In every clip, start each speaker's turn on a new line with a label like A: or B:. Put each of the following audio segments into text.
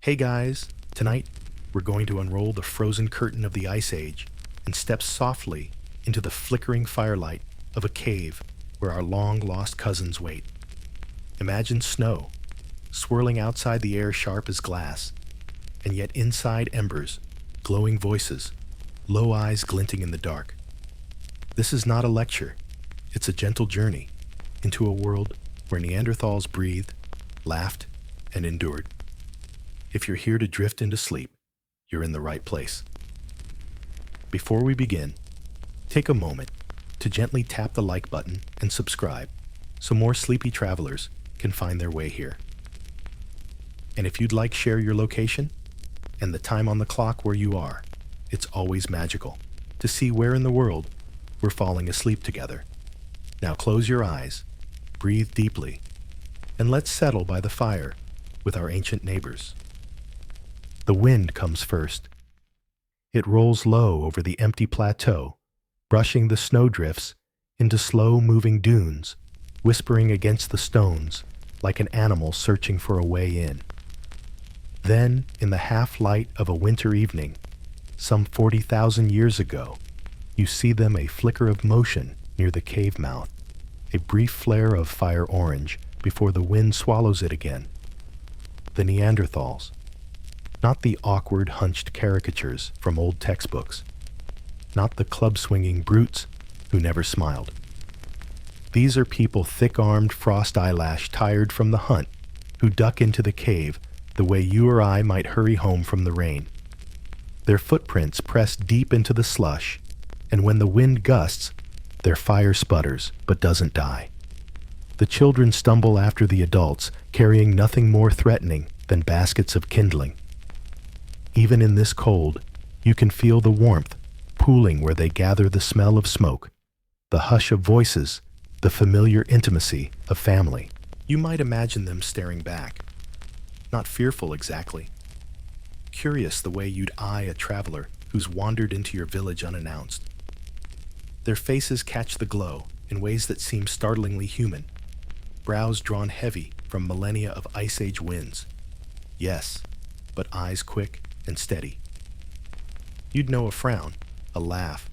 A: Hey guys, tonight we're going to unroll the frozen curtain of the Ice Age and step softly into the flickering firelight of a cave where our long-lost cousins wait. Imagine snow, swirling outside the air sharp as glass, and yet inside embers, glowing voices, low eyes glinting in the dark. This is not a lecture, it's a gentle journey into a world where Neanderthals breathed, laughed, and endured. If you're here to drift into sleep, you're in the right place. Before we begin, take a moment to gently tap the like button and subscribe so more sleepy travelers can find their way here. And if you'd like, share your location and the time on the clock where you are. It's always magical to see where in the world we're falling asleep together. Now close your eyes, breathe deeply, and let's settle by the fire with our ancient neighbors. The wind comes first. It rolls low over the empty plateau, brushing the snowdrifts into slow-moving dunes, whispering against the stones like an animal searching for a way in. Then, in the half-light of a winter evening, some 40,000 years ago, you see them a flicker of motion near the cave mouth, a brief flare of fire orange before the wind swallows it again. The Neanderthals. Not the awkward, hunched caricatures from old textbooks. Not the club-swinging brutes who never smiled. These are people thick-armed, frost-eyelashed, tired from the hunt, who duck into the cave the way you or I might hurry home from the rain. Their footprints press deep into the slush, and when the wind gusts, their fire sputters but doesn't die. The children stumble after the adults, carrying nothing more threatening than baskets of kindling. Even in this cold, you can feel the warmth pooling where they gather, the smell of smoke, the hush of voices, the familiar intimacy of family. You might imagine them staring back, not fearful exactly, curious the way you'd eye a traveler who's wandered into your village unannounced. Their faces catch the glow in ways that seem startlingly human, brows drawn heavy from millennia of Ice Age winds. Yes, but eyes quick and steady. You'd know a frown, a laugh,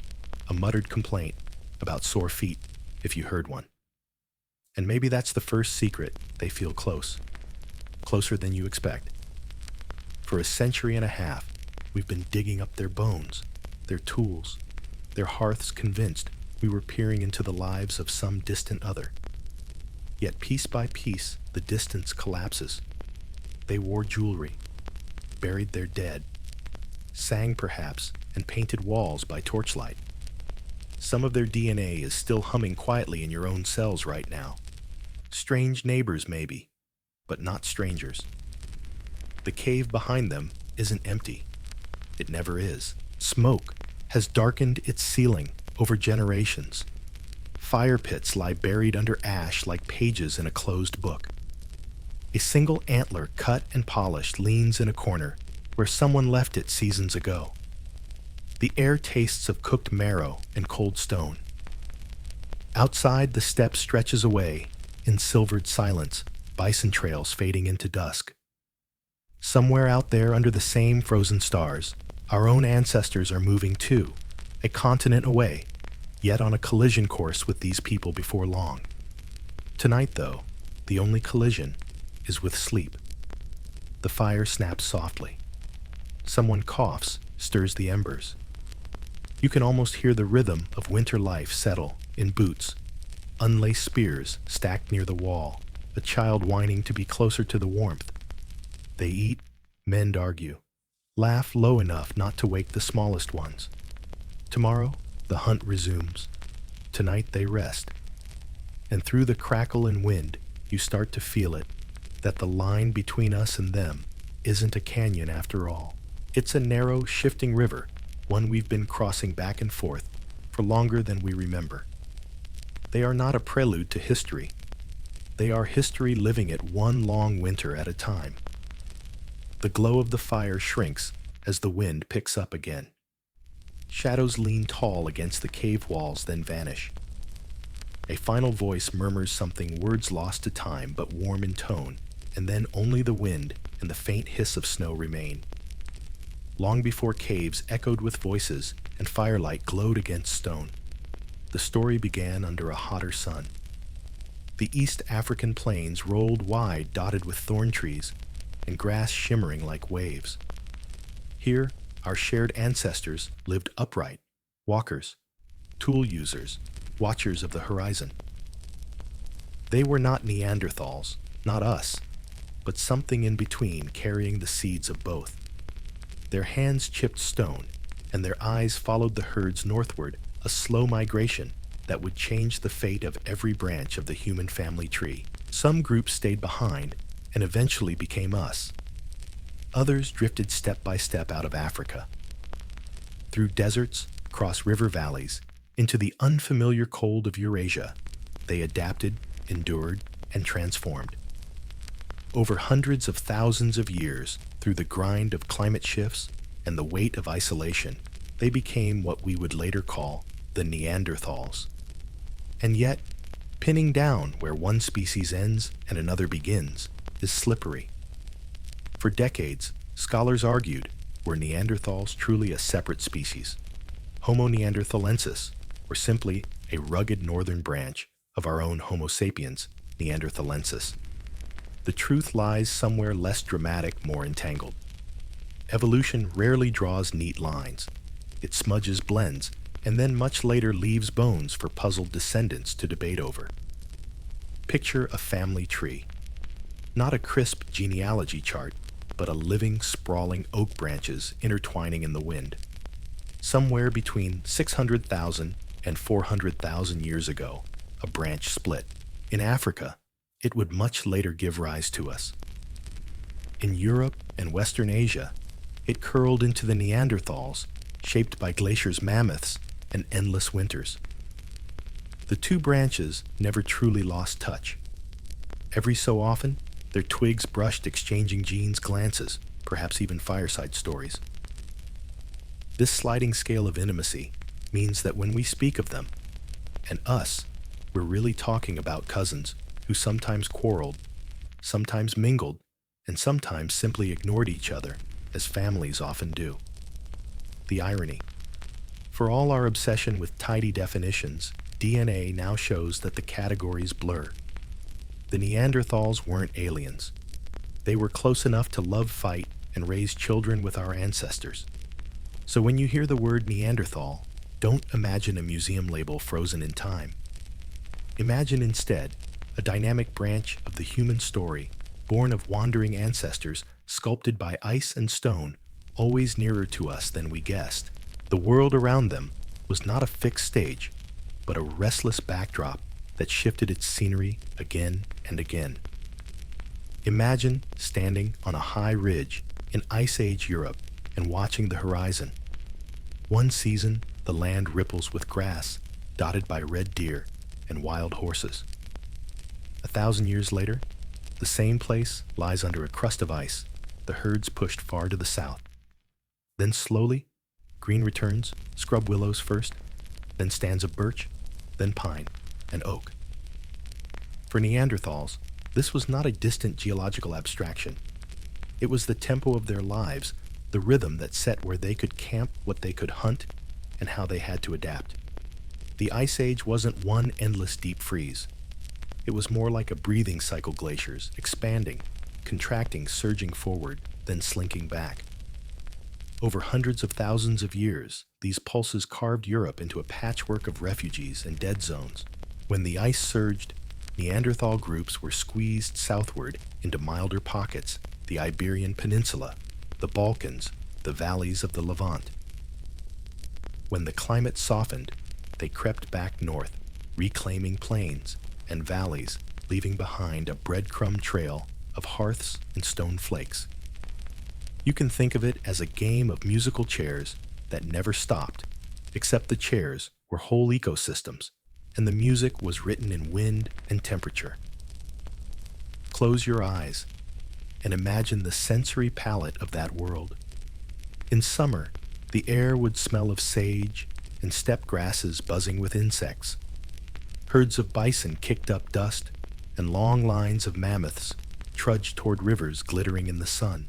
A: a muttered complaint about sore feet if you heard one. And maybe that's the first secret: they feel close, closer than you expect. For a century and a half, we've been digging up their bones, their tools, their hearths, convinced we were peering into the lives of some distant other. Yet piece by piece, the distance collapses. They wore jewelry, buried their dead, sang perhaps, and painted walls by torchlight. Some of their DNA is still humming quietly in your own cells right now. Strange neighbors maybe, but not strangers. The cave behind them isn't empty. It never is. Smoke has darkened its ceiling over generations. Fire pits lie buried under ash like pages in a closed book. A single antler, cut and polished, leans in a corner where someone left it seasons ago. The air tastes of cooked marrow and cold stone. Outside, the steppe stretches away in silvered silence, bison trails fading into dusk. Somewhere out there under the same frozen stars, our own ancestors are moving too, a continent away, yet on a collision course with these people before long. Tonight, though, the only collision is with sleep. The fire snaps softly. Someone coughs, stirs the embers. You can almost hear the rhythm of winter life settle in boots, unlaced spears stacked near the wall, a child whining to be closer to the warmth. They eat, mend, argue, laugh low enough not to wake the smallest ones. Tomorrow, the hunt resumes. Tonight they rest. And through the crackle and wind, you start to feel it, that the line between us and them isn't a canyon after all. It's a narrow, shifting river, one we've been crossing back and forth for longer than we remember. They are not a prelude to history. They are history living it one long winter at a time. The glow of the fire shrinks as the wind picks up again. Shadows lean tall against the cave walls, then vanish. A final voice murmurs something, words lost to time but warm in tone, and then only the wind and the faint hiss of snow remain. Long before caves echoed with voices and firelight glowed against stone, the story began under a hotter sun. The East African plains rolled wide, dotted with thorn trees, and grass shimmering like waves. Here, our shared ancestors lived upright, walkers, tool users, watchers of the horizon. They were not Neanderthals, not us, but something in between, carrying the seeds of both. Their hands chipped stone, and their eyes followed the herds northward, a slow migration that would change the fate of every branch of the human family tree. Some groups stayed behind and eventually became us. Others drifted step by step out of Africa, through deserts, across river valleys, into the unfamiliar cold of Eurasia. They adapted, endured, and transformed. Over hundreds of thousands of years, through the grind of climate shifts and the weight of isolation, they became what we would later call the Neanderthals. And yet, pinning down where one species ends and another begins is slippery. For decades, scholars argued, were Neanderthals truly a separate species, Homo neanderthalensis, or simply a rugged northern branch of our own Homo sapiens, Neanderthalensis? The truth lies somewhere less dramatic, more entangled. Evolution rarely draws neat lines. It smudges blends, and then much later leaves bones for puzzled descendants to debate over. Picture a family tree. Not a crisp genealogy chart, but a living, sprawling oak branches intertwining in the wind. Somewhere between 600,000 and 400,000 years ago, a branch split. In Africa, it would much later give rise to us. In Europe and Western Asia, it curled into the Neanderthals, shaped by glaciers, mammoths, and endless winters. The two branches never truly lost touch. Every so often, their twigs brushed, exchanging genes, glances, perhaps even fireside stories. This sliding scale of intimacy means that when we speak of them, and us, we're really talking about cousins who sometimes quarreled, sometimes mingled, and sometimes simply ignored each other, as families often do. The irony. For all our obsession with tidy definitions, DNA now shows that the categories blur. The Neanderthals weren't aliens. They were close enough to love, fight, and raise children with our ancestors. So when you hear the word Neanderthal, don't imagine a museum label frozen in time. Imagine instead a dynamic branch of the human story, born of wandering ancestors, sculpted by ice and stone, always nearer to us than we guessed. The world around them was not a fixed stage, but a restless backdrop that shifted its scenery again and again. Imagine standing on a high ridge in Ice Age Europe and watching the horizon. One season, the land ripples with grass, dotted by red deer and wild horses. 1,000 years later, the same place lies under a crust of ice, the herds pushed far to the south. Then slowly, green returns, scrub willows first, then stands of birch, then pine and oak. For Neanderthals, this was not a distant geological abstraction. It was the tempo of their lives, the rhythm that set where they could camp, what they could hunt, and how they had to adapt. The Ice Age wasn't one endless deep freeze. It was more like a breathing cycle, glaciers, expanding, contracting, surging forward, then slinking back. Over hundreds of thousands of years, these pulses carved Europe into a patchwork of refugees and dead zones. When the ice surged, Neanderthal groups were squeezed southward into milder pockets, the Iberian Peninsula, the Balkans, the valleys of the Levant. When the climate softened, they crept back north, reclaiming plains and valleys, leaving behind a breadcrumb trail of hearths and stone flakes. You can think of it as a game of musical chairs that never stopped, except the chairs were whole ecosystems, and the music was written in wind and temperature. Close your eyes and imagine the sensory palette of that world. In summer, the air would smell of sage and steppe grasses buzzing with insects. Herds of bison kicked up dust, and long lines of mammoths trudged toward rivers glittering in the sun.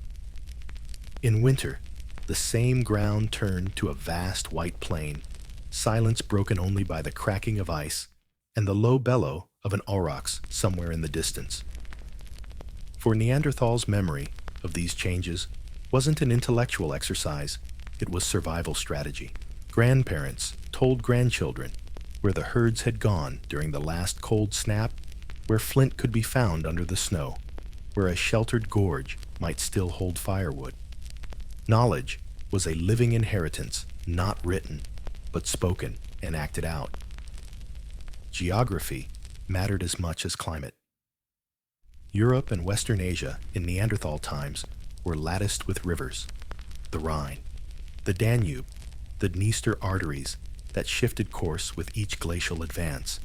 A: In winter, the same ground turned to a vast white plain, silence broken only by the cracking of ice and the low bellow of an aurochs somewhere in the distance. For Neanderthals' memory of these changes wasn't an intellectual exercise, it was survival strategy. Grandparents told grandchildren where the herds had gone during the last cold snap, where flint could be found under the snow, where a sheltered gorge might still hold firewood. Knowledge was a living inheritance, not written, but spoken and acted out. Geography mattered as much as climate. Europe and Western Asia in Neanderthal times were latticed with rivers: the Rhine, the Danube, the Dniester arteries that shifted course with each glacial advance.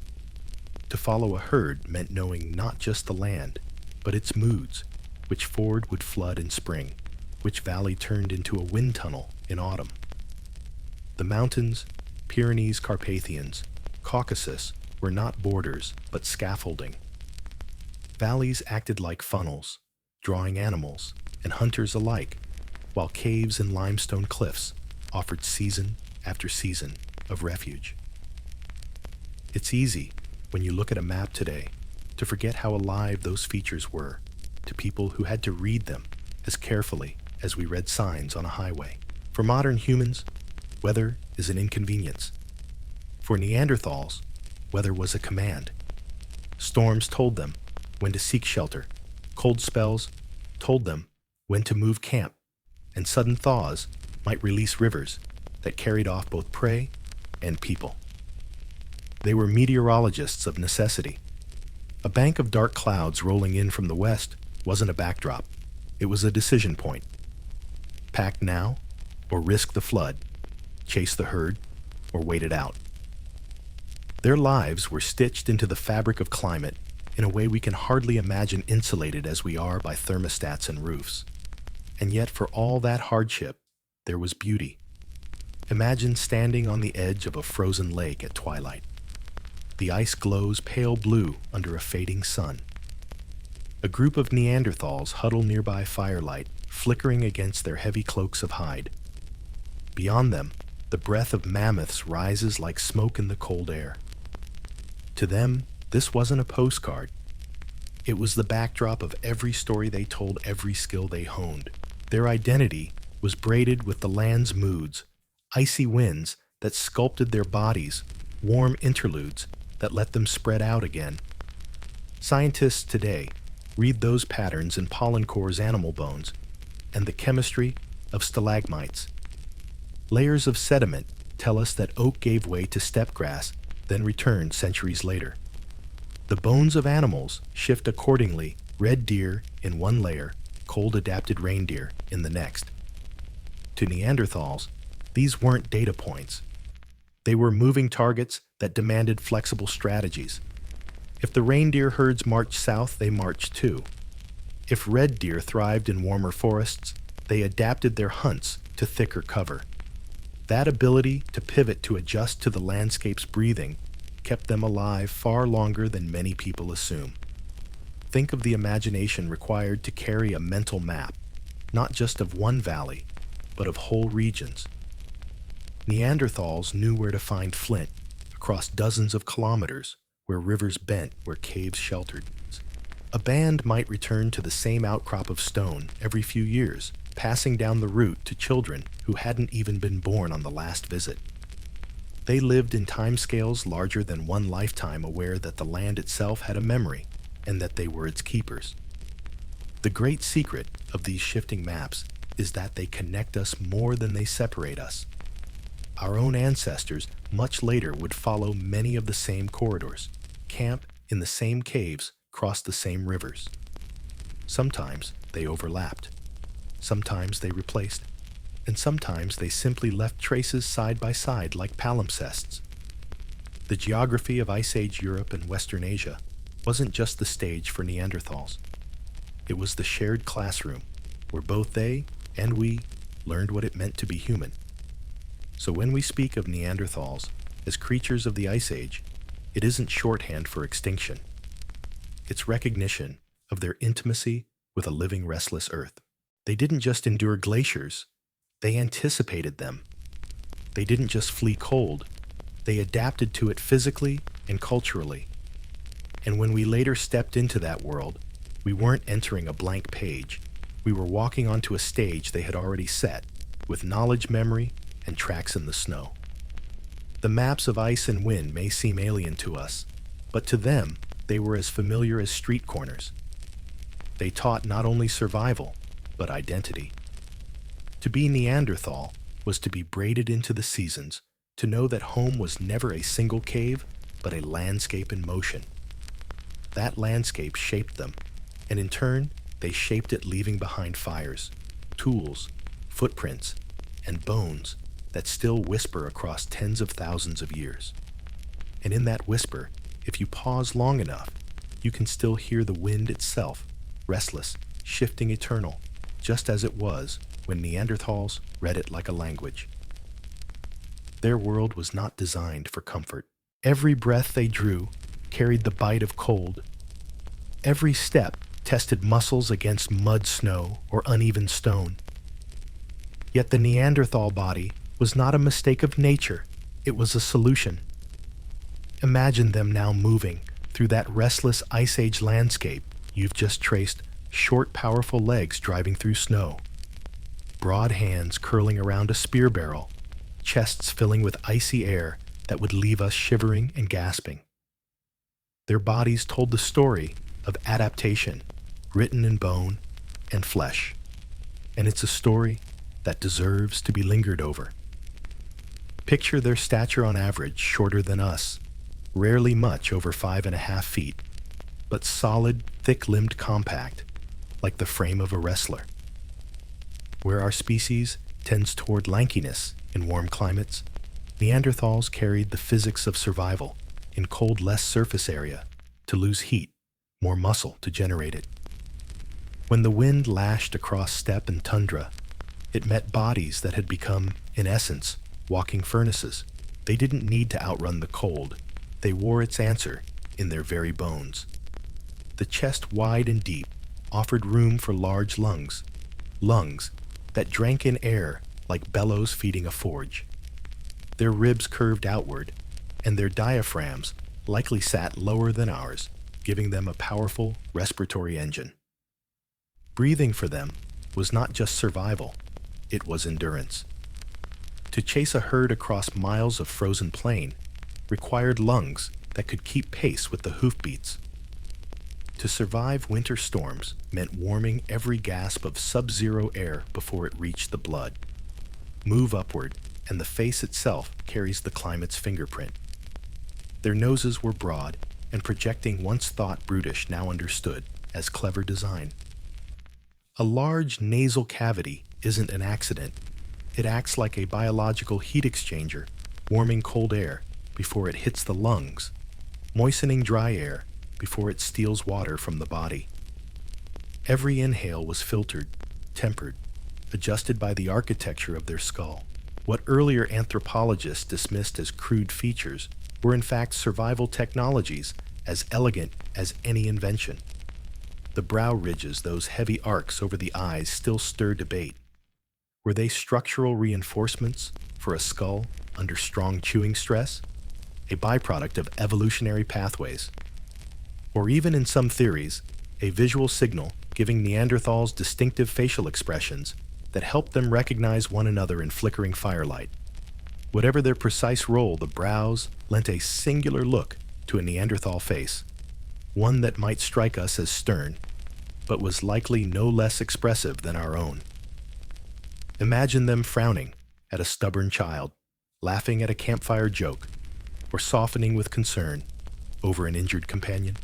A: To follow a herd meant knowing not just the land, but its moods, which ford would flood in spring, which valley turned into a wind tunnel in autumn. The mountains, Pyrenees, Carpathians, Caucasus, were not borders, but scaffolding. Valleys acted like funnels, drawing animals and hunters alike, while caves and limestone cliffs offered season after season of refuge. It's easy, when you look at a map today, to forget how alive those features were to people who had to read them as carefully as we read signs on a highway. For modern humans, weather is an inconvenience. For Neanderthals, weather was a command. Storms told them when to seek shelter, cold spells told them when to move camp, and sudden thaws might release rivers that carried off both prey and people. They were meteorologists of necessity. A bank of dark clouds rolling in from the west wasn't a backdrop, it was a decision point. Pack now, or risk the flood, chase the herd, or wait it out. Their lives were stitched into the fabric of climate in a way we can hardly imagine, insulated as we are by thermostats and roofs. And yet, for all that hardship, there was beauty. Imagine standing on the edge of a frozen lake at twilight. The ice glows pale blue under a fading sun. A group of Neanderthals huddle nearby firelight, flickering against their heavy cloaks of hide. Beyond them, the breath of mammoths rises like smoke in the cold air. To them, this wasn't a postcard. It was the backdrop of every story they told, every skill they honed. Their identity was braided with the land's moods, icy winds that sculpted their bodies, warm interludes that let them spread out again. Scientists today read those patterns in pollen cores' animal bones and the chemistry of stalagmites. Layers of sediment tell us that oak gave way to steppe grass, then returned centuries later. The bones of animals shift accordingly: red deer in one layer, cold-adapted reindeer in the next. To Neanderthals, these weren't data points. They were moving targets that demanded flexible strategies. If the reindeer herds marched south, they marched too. If red deer thrived in warmer forests, they adapted their hunts to thicker cover. That ability to pivot to adjust to the landscape's breathing kept them alive far longer than many people assume. Think of the imagination required to carry a mental map, not just of one valley, but of whole regions. Neanderthals knew where to find flint across dozens of kilometers, where rivers bent, where caves sheltered. A band might return to the same outcrop of stone every few years, passing down the route to children who hadn't even been born on the last visit. They lived in timescales larger than one lifetime, aware that the land itself had a memory and that they were its keepers. The great secret of these shifting maps is that they connect us more than they separate us. Our own ancestors much later would follow many of the same corridors, camp in the same caves, cross the same rivers. Sometimes they overlapped. Sometimes they replaced. And sometimes they simply left traces side by side like palimpsests. The geography of Ice Age Europe and Western Asia wasn't just the stage for Neanderthals. It was the shared classroom where both they and we learned what it meant to be human. So when we speak of Neanderthals as creatures of the Ice Age, it isn't shorthand for extinction. It's recognition of their intimacy with a living, restless earth. They didn't just endure glaciers, they anticipated them. They didn't just flee cold, they adapted to it physically and culturally. And when we later stepped into that world, we weren't entering a blank page. We were walking onto a stage they had already set, with knowledge memory and tracks in the snow. The maps of ice and wind may seem alien to us, but to them, they were as familiar as street corners. They taught not only survival, but identity. To be Neanderthal was to be braided into the seasons, to know that home was never a single cave, but a landscape in motion. That landscape shaped them, and in turn, they shaped it, leaving behind fires, tools, footprints, and bones that still whisper across tens of thousands of years. And in that whisper, if you pause long enough, you can still hear the wind itself, restless, shifting, eternal, just as it was when Neanderthals read it like a language. Their world was not designed for comfort. Every breath they drew carried the bite of cold. Every step tested muscles against mud, snow, or uneven stone. Yet the Neanderthal body was not a mistake of nature, it was a solution. Imagine them now moving through that restless Ice Age landscape you've just traced, short, powerful legs driving through snow, broad hands curling around a spear barrel, chests filling with icy air that would leave us shivering and gasping. Their bodies told the story of adaptation, written in bone and flesh, and it's a story that deserves to be lingered over. Picture their stature, on average shorter than us, rarely much over 5.5 feet, but solid, thick-limbed, compact, like the frame of a wrestler. Where our species tends toward lankiness in warm climates, Neanderthals carried the physics of survival in cold, less surface area to lose heat, more muscle to generate it. When the wind lashed across steppe and tundra, it met bodies that had become, in essence, walking furnaces. They didn't need to outrun the cold. They wore its answer in their very bones. The chest, wide and deep, offered room for large lungs, lungs that drank in air like bellows feeding a forge. Their ribs curved outward, and their diaphragms likely sat lower than ours, giving them a powerful respiratory engine. Breathing for them was not just survival, it was endurance. To chase a herd across miles of frozen plain required lungs that could keep pace with the hoofbeats. To survive winter storms meant warming every gasp of sub-zero air before it reached the blood. Move upward, and the face itself carries the climate's fingerprint. Their noses were broad and projecting, once thought brutish, now understood as clever design. A large nasal cavity isn't an accident. It acts like a biological heat exchanger, warming cold air before it hits the lungs, moistening dry air before it steals water from the body. Every inhale was filtered, tempered, adjusted by the architecture of their skull. What earlier anthropologists dismissed as crude features were in fact survival technologies as elegant as any invention. The brow ridges, those heavy arcs over the eyes, still stir debate. Were they structural reinforcements for a skull under strong chewing stress, a byproduct of evolutionary pathways? Or even in some theories, a visual signal giving Neanderthals distinctive facial expressions that helped them recognize one another in flickering firelight? Whatever their precise role, the brows lent a singular look to a Neanderthal face, one that might strike us as stern, but was likely no less expressive than our own. Imagine them frowning at a stubborn child, laughing at a campfire joke, or softening with concern over an injured companion.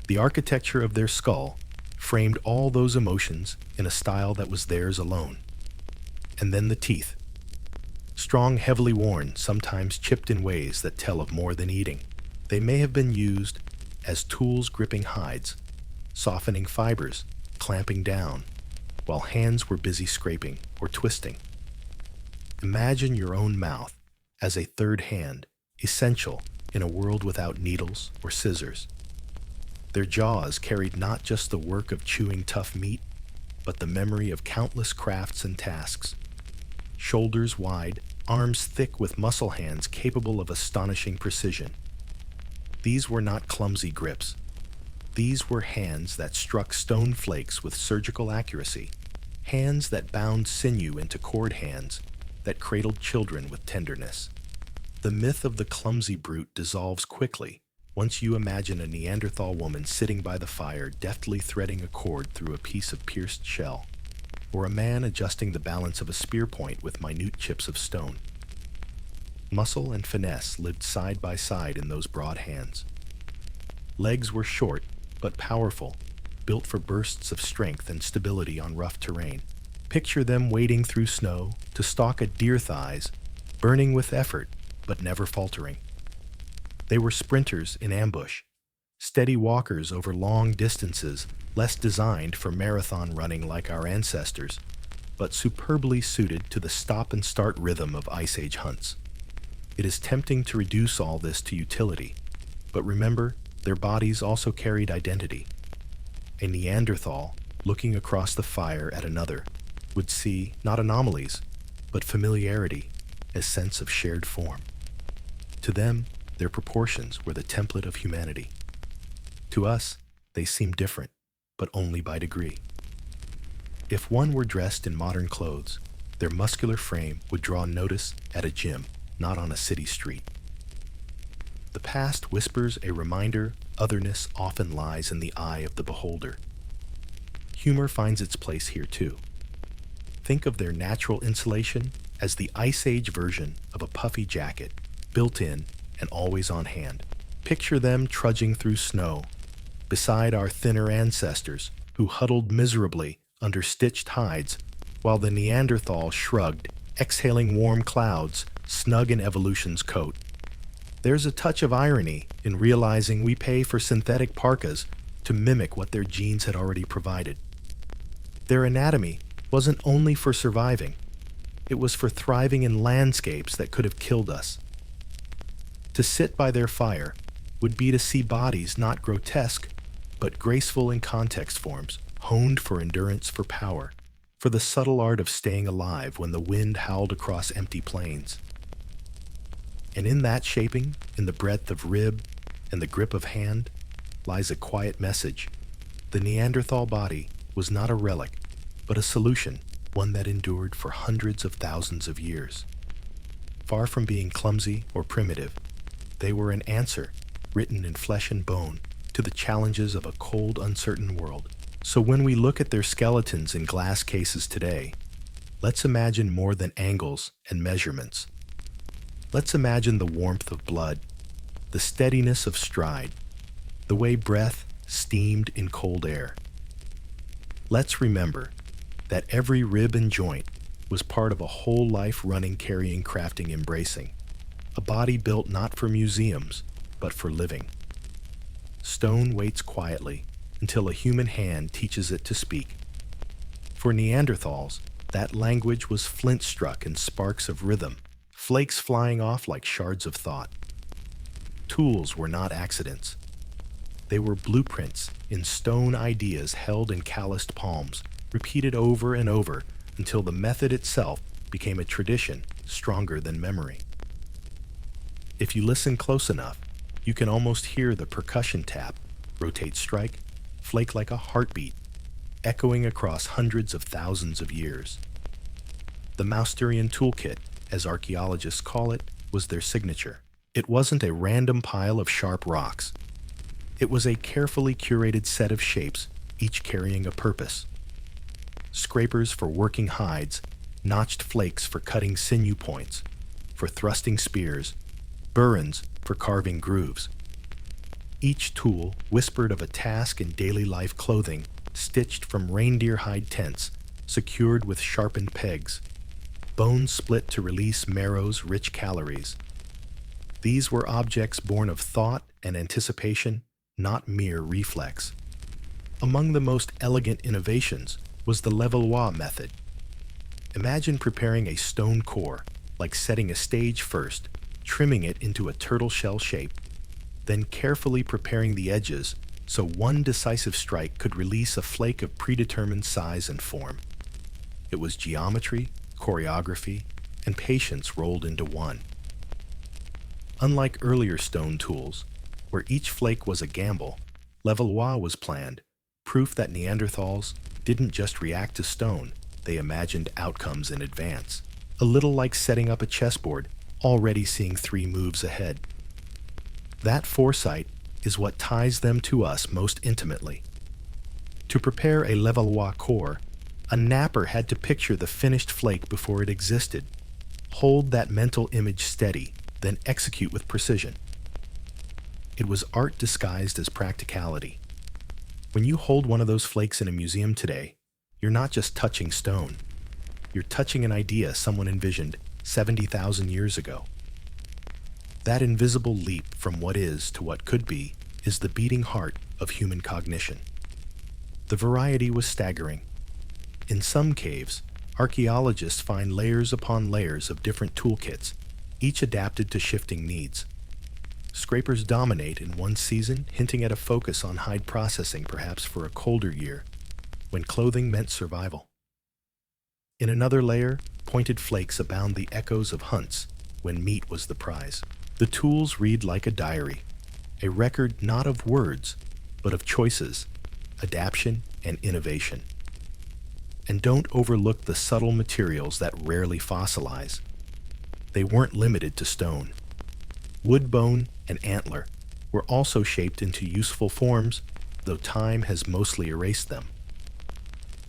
A: The architecture of their skull framed all those emotions in a style that was theirs alone. And then the teeth. Strong, heavily worn, sometimes chipped in ways that tell of more than eating. They may have been used as tools gripping hides, softening fibers, clamping down, while hands were busy scraping or twisting. Imagine your own mouth as a third hand, essential in a world without needles or scissors. Their jaws carried not just the work of chewing tough meat, but the memory of countless crafts and tasks. Shoulders wide, arms thick with muscle hands capable of astonishing precision. These were not clumsy grips. These were hands that struck stone flakes with surgical accuracy, hands that bound sinew into cord hands, that cradled children with tenderness. The myth of the clumsy brute dissolves quickly once you imagine a Neanderthal woman sitting by the fire deftly threading a cord through a piece of pierced shell, or a man adjusting the balance of a spear point with minute chips of stone. Muscle and finesse lived side by side in those broad hands. Legs were short but powerful, built for bursts of strength and stability on rough terrain. Picture them wading through snow to stalk a deer thighs, burning with effort but never faltering. They were sprinters in ambush, steady walkers over long distances less designed for marathon running like our ancestors, but superbly suited to the stop-and-start rhythm of Ice Age hunts. It is tempting to reduce all this to utility, but remember, their bodies also carried identity. A Neanderthal, looking across the fire at another, would see not anomalies, but familiarity, a sense of shared form. To them, their proportions were the template of humanity. To us, they seem different, but only by degree. If one were dressed in modern clothes, their muscular frame would draw notice at a gym, not on a city street. The past whispers a reminder otherness often lies in the eye of the beholder. Humor finds its place here too. Think of their natural insulation as the Ice Age version of a puffy jacket, built in and always on hand. Picture them trudging through snow, beside our thinner ancestors who huddled miserably under stitched hides, while the Neanderthal shrugged, exhaling warm clouds, snug in evolution's coat. There's a touch of irony in realizing we pay for synthetic parkas to mimic what their genes had already provided. Their anatomy wasn't only for surviving, it was for thriving in landscapes that could have killed us. To sit by their fire would be to see bodies not grotesque, but graceful in context forms, honed for endurance, for power, for the subtle art of staying alive when the wind howled across empty plains. And in that shaping, in the breadth of rib and the grip of hand, lies a quiet message. The Neanderthal body was not a relic, but a solution, one that endured for hundreds of thousands of years. Far from being clumsy or primitive, they were an answer, written in flesh and bone, to the challenges of a cold, uncertain world. So when we look at their skeletons in glass cases today, let's imagine more than angles and measurements. Let's imagine the warmth of blood, the steadiness of stride, the way breath steamed in cold air. Let's remember that every rib and joint was part of a whole life running, carrying, crafting, embracing. A body built not for museums, but for living. Stone waits quietly until a human hand teaches it to speak. For Neanderthals, that language was flint-struck in sparks of rhythm, flakes flying off like shards of thought. Tools were not accidents. They were blueprints in stone, ideas held in calloused palms, repeated over and over until the method itself became a tradition stronger than memory. If you listen close enough, you can almost hear the percussion tap, rotate strike, flake like a heartbeat, echoing across hundreds of thousands of years. The Mousterian toolkit, as archaeologists call it, was their signature. It wasn't a random pile of sharp rocks. It was a carefully curated set of shapes, each carrying a purpose. Scrapers for working hides, notched flakes for cutting sinew points, for thrusting spears, burins for carving grooves. Each tool whispered of a task in daily life clothing, stitched from reindeer hide tents, secured with sharpened pegs, bones split to release marrow's rich calories. These were objects born of thought and anticipation, not mere reflex. Among the most elegant innovations was the levallois method. Imagine preparing a stone core, like setting a stage first, trimming it into a turtle shell shape, then carefully preparing the edges so one decisive strike could release a flake of predetermined size and form. It was geometry, choreography, and patience rolled into one. Unlike earlier stone tools, where each flake was a gamble, levallois was planned, proof that Neanderthals didn't just react to stone, they imagined outcomes in advance. A little like setting up a chessboard, already seeing 3 moves ahead. That foresight is what ties them to us most intimately. To prepare a levallois core, a napper had to picture the finished flake before it existed, hold that mental image steady, then execute with precision. It was art disguised as practicality. When you hold one of those flakes in a museum today, you're not just touching stone. You're touching an idea someone envisioned 70,000 years ago. That invisible leap from what is to what could be is the beating heart of human cognition. The variety was staggering. In some caves, archaeologists find layers upon layers of different toolkits, each adapted to shifting needs. Scrapers dominate in one season, hinting at a focus on hide processing perhaps for a colder year, when clothing meant survival. In another layer, pointed flakes abound the echoes of hunts, when meat was the prize. The tools read like a diary, a record not of words, but of choices, adaptation, and innovation. And don't overlook the subtle materials that rarely fossilize. They weren't limited to stone. Wood, bone, and antler were also shaped into useful forms, though time has mostly erased them.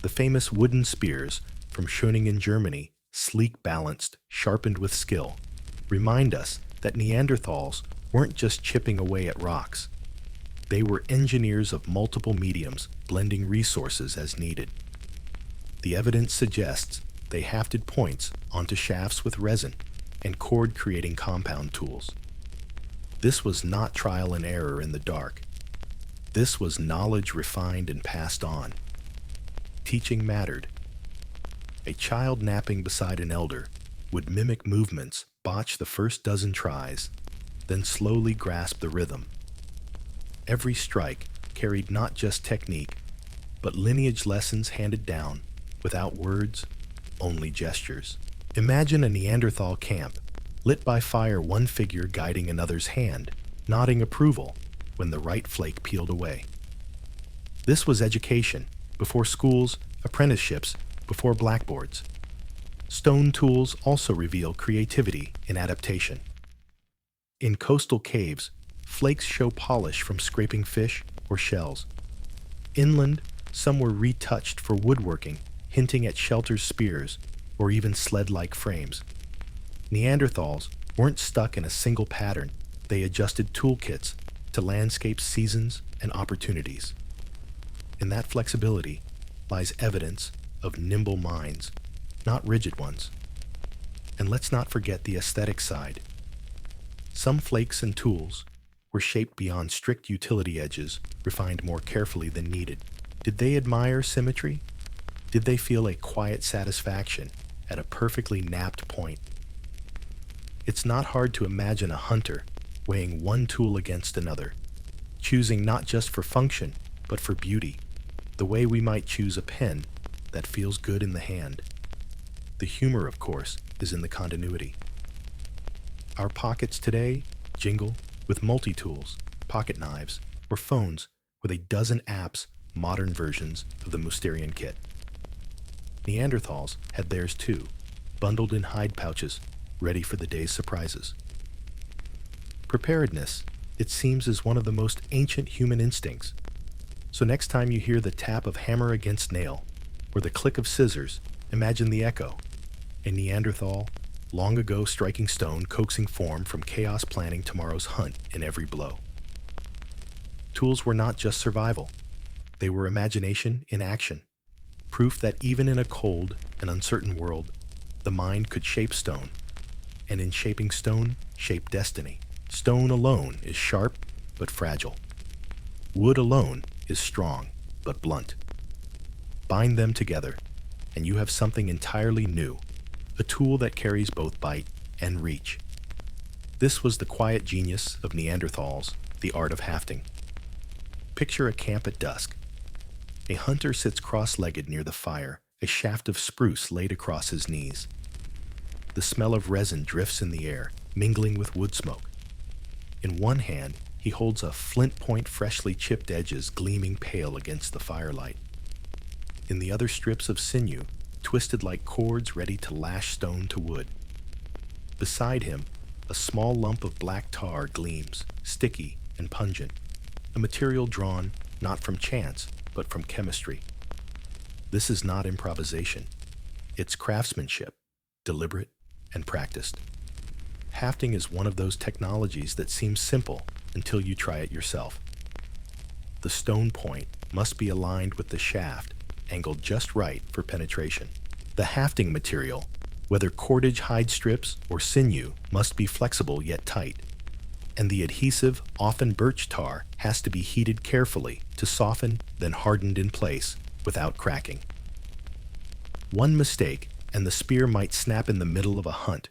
A: The famous wooden spears from Schöningen, Germany, sleek, balanced, sharpened with skill, remind us that Neanderthals weren't just chipping away at rocks. They were engineers of multiple mediums, blending resources as needed. The evidence suggests they hafted points onto shafts with resin and cord creating compound tools. This was not trial and error in the dark. This was knowledge refined and passed on. Teaching mattered. A child napping beside an elder would mimic movements, botch the first dozen tries, then slowly grasp the rhythm. Every strike carried not just technique, but lineage lessons handed down without words, only gestures. Imagine a Neanderthal camp, lit by fire, one figure guiding another's hand, nodding approval when the right flake peeled away. This was education, before schools, apprenticeships, before blackboards. Stone tools also reveal creativity in adaptation. In coastal caves, flakes show polish from scraping fish or shells. Inland, some were retouched for woodworking, hinting at shelters, spears, or even sled-like frames. Neanderthals weren't stuck in a single pattern. They adjusted toolkits to landscape seasons and opportunities. In that flexibility lies evidence of nimble minds, not rigid ones. And let's not forget the aesthetic side. Some flakes and tools were shaped beyond strict utility edges, refined more carefully than needed. Did they admire symmetry? Did they feel a quiet satisfaction at a perfectly napped point? It's not hard to imagine a hunter weighing one tool against another, choosing not just for function, but for beauty, the way we might choose a pen that feels good in the hand. The humor, of course, is in the continuity. Our pockets today jingle with multi-tools, pocket knives, or phones with a dozen apps, modern versions of the Mousterian kit. Neanderthals had theirs too, bundled in hide pouches, ready for the day's surprises. Preparedness, it seems, is one of the most ancient human instincts. So next time you hear the tap of hammer against nail, or the click of scissors, imagine the echo. A Neanderthal, long ago striking stone, coaxing form from chaos, planning tomorrow's hunt in every blow. Tools were not just survival. They were imagination in action. Proof that even in a cold and uncertain world, the mind could shape stone, and in shaping stone, shape destiny. Stone alone is sharp but fragile. Wood alone is strong but blunt. Bind them together, and you have something entirely new, a tool that carries both bite and reach. This was the quiet genius of Neanderthals, the art of hafting. Picture a camp at dusk. A hunter sits cross-legged near the fire, a shaft of spruce laid across his knees. The smell of resin drifts in the air, mingling with wood smoke. In one hand, he holds a flint point freshly chipped edges gleaming pale against the firelight. In the other, strips of sinew, twisted like cords ready to lash stone to wood. Beside him, a small lump of black tar gleams, sticky and pungent, a material drawn not from chance, but from chemistry. This is not improvisation. It's craftsmanship, deliberate and practiced. Hafting is one of those technologies that seems simple until you try it yourself. The stone point must be aligned with the shaft, angled just right for penetration. The hafting material, whether cordage hide strips or sinew, must be flexible yet tight. And the adhesive, often birch tar, has to be heated carefully to soften, then hardened in place without cracking. One mistake, and the spear might snap in the middle of a hunt,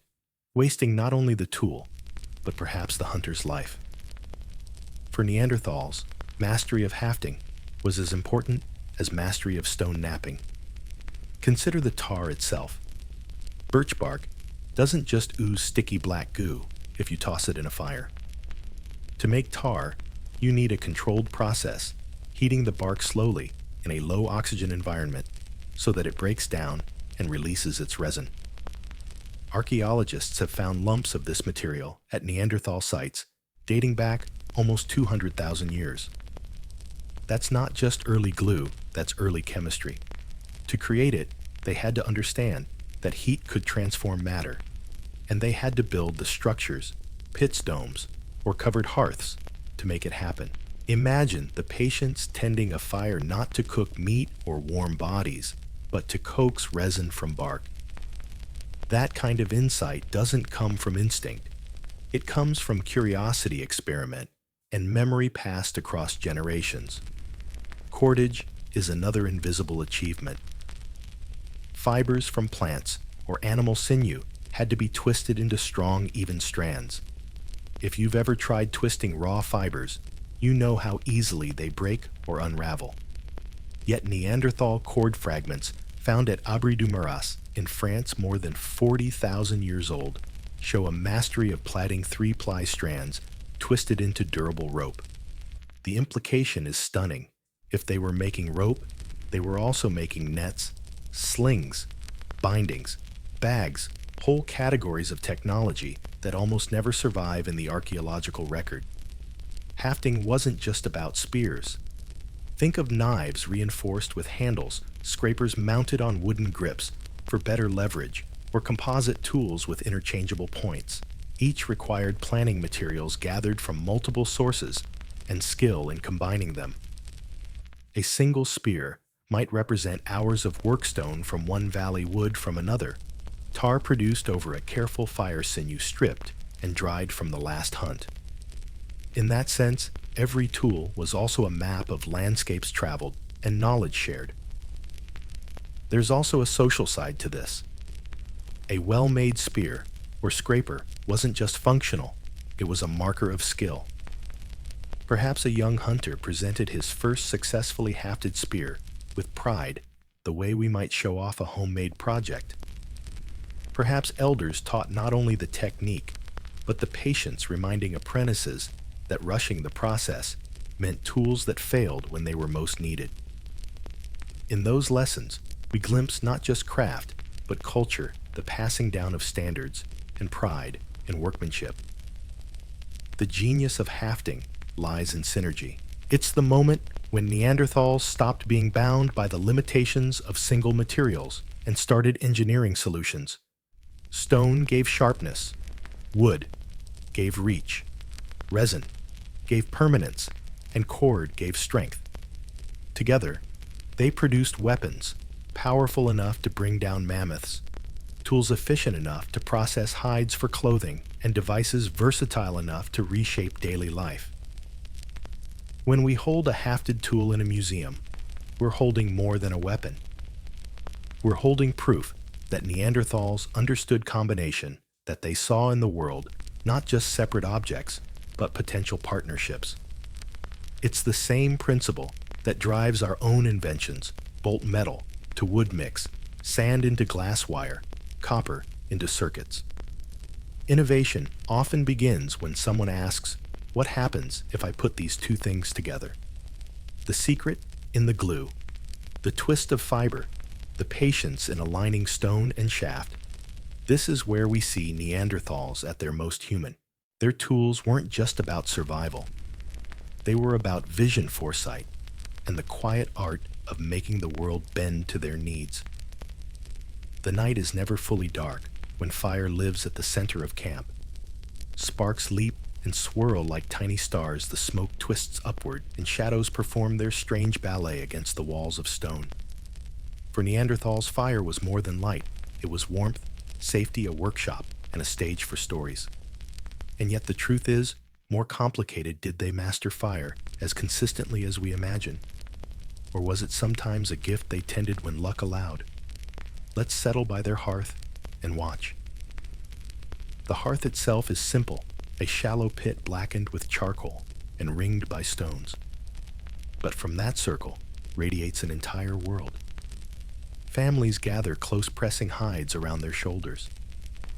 A: wasting not only the tool, but perhaps the hunter's life. For Neanderthals, mastery of hafting was as important as mastery of stone knapping. Consider the tar itself. Birch bark doesn't just ooze sticky black goo if you toss it in a fire. To make tar, you need a controlled process, heating the bark slowly in a low oxygen environment so that it breaks down and releases its resin. Archaeologists have found lumps of this material at Neanderthal sites dating back almost 200,000 years. That's not just early glue, that's early chemistry. To create it, they had to understand that heat could transform matter, and they had to build the structures, pits domes, or covered hearths to make it happen. Imagine the patience tending a fire not to cook meat or warm bodies, but to coax resin from bark. That kind of insight doesn't come from instinct. It comes from curiosity experiment and memory passed across generations. Cordage is another invisible achievement. Fibers from plants or animal sinew had to be twisted into strong, even strands. If you've ever tried twisting raw fibers, you know how easily they break or unravel. Yet Neanderthal cord fragments found at Abri du Maras in France, more than 40,000 years old, show a mastery of plaiting 3-ply strands twisted into durable rope. The implication is stunning. If they were making rope, they were also making nets, slings, bindings, bags, whole categories of technology that almost never survive in the archaeological record. Hafting wasn't just about spears. Think of knives reinforced with handles, scrapers mounted on wooden grips for better leverage, or composite tools with interchangeable points. Each required planning materials gathered from multiple sources and skill in combining them. A single spear might represent hours of workstone from one valley, wood from another, tar produced over a careful fire sinew stripped and dried from the last hunt. In that sense, every tool was also a map of landscapes traveled and knowledge shared. There's also a social side to this. A well-made spear or scraper wasn't just functional, it was a marker of skill. Perhaps a young hunter presented his first successfully hafted spear with pride, the way we might show off a homemade project. Perhaps elders taught not only the technique, but the patience, reminding apprentices that rushing the process meant tools that failed when they were most needed. In those lessons, we glimpse not just craft, but culture, the passing down of standards, and pride in workmanship. The genius of hafting lies in synergy. It's the moment when Neanderthals stopped being bound by the limitations of single materials and started engineering solutions. Stone gave sharpness, wood gave reach, resin gave permanence, and cord gave strength. Together, they produced weapons powerful enough to bring down mammoths, tools efficient enough to process hides for clothing, and devices versatile enough to reshape daily life. When we hold a hafted tool in a museum, we're holding more than a weapon. We're holding proof that Neanderthals understood combination, that they saw in the world not just separate objects, but potential partnerships. It's the same principle that drives our own inventions: bolt metal to wood mix, sand into glass wire, copper into circuits. Innovation often begins when someone asks, "What happens if I put these two things together?" The secret in the glue, the twist of fiber, the patience in aligning stone and shaft. This is where we see Neanderthals at their most human. Their tools weren't just about survival. They were about vision foresight and the quiet art of making the world bend to their needs. The night is never fully dark when fire lives at the center of camp. Sparks leap and swirl like tiny stars, the smoke twists upward, and shadows perform their strange ballet against the walls of stone. For Neanderthals, fire was more than light. It was warmth, safety, a workshop, and a stage for stories. And yet the truth is, more complicated. Did they master fire as consistently as we imagine? Or was it sometimes a gift they tended when luck allowed? Let's settle by their hearth and watch. The hearth itself is simple, a shallow pit blackened with charcoal and ringed by stones. But from that circle radiates an entire world. Families gather close, pressing hides around their shoulders.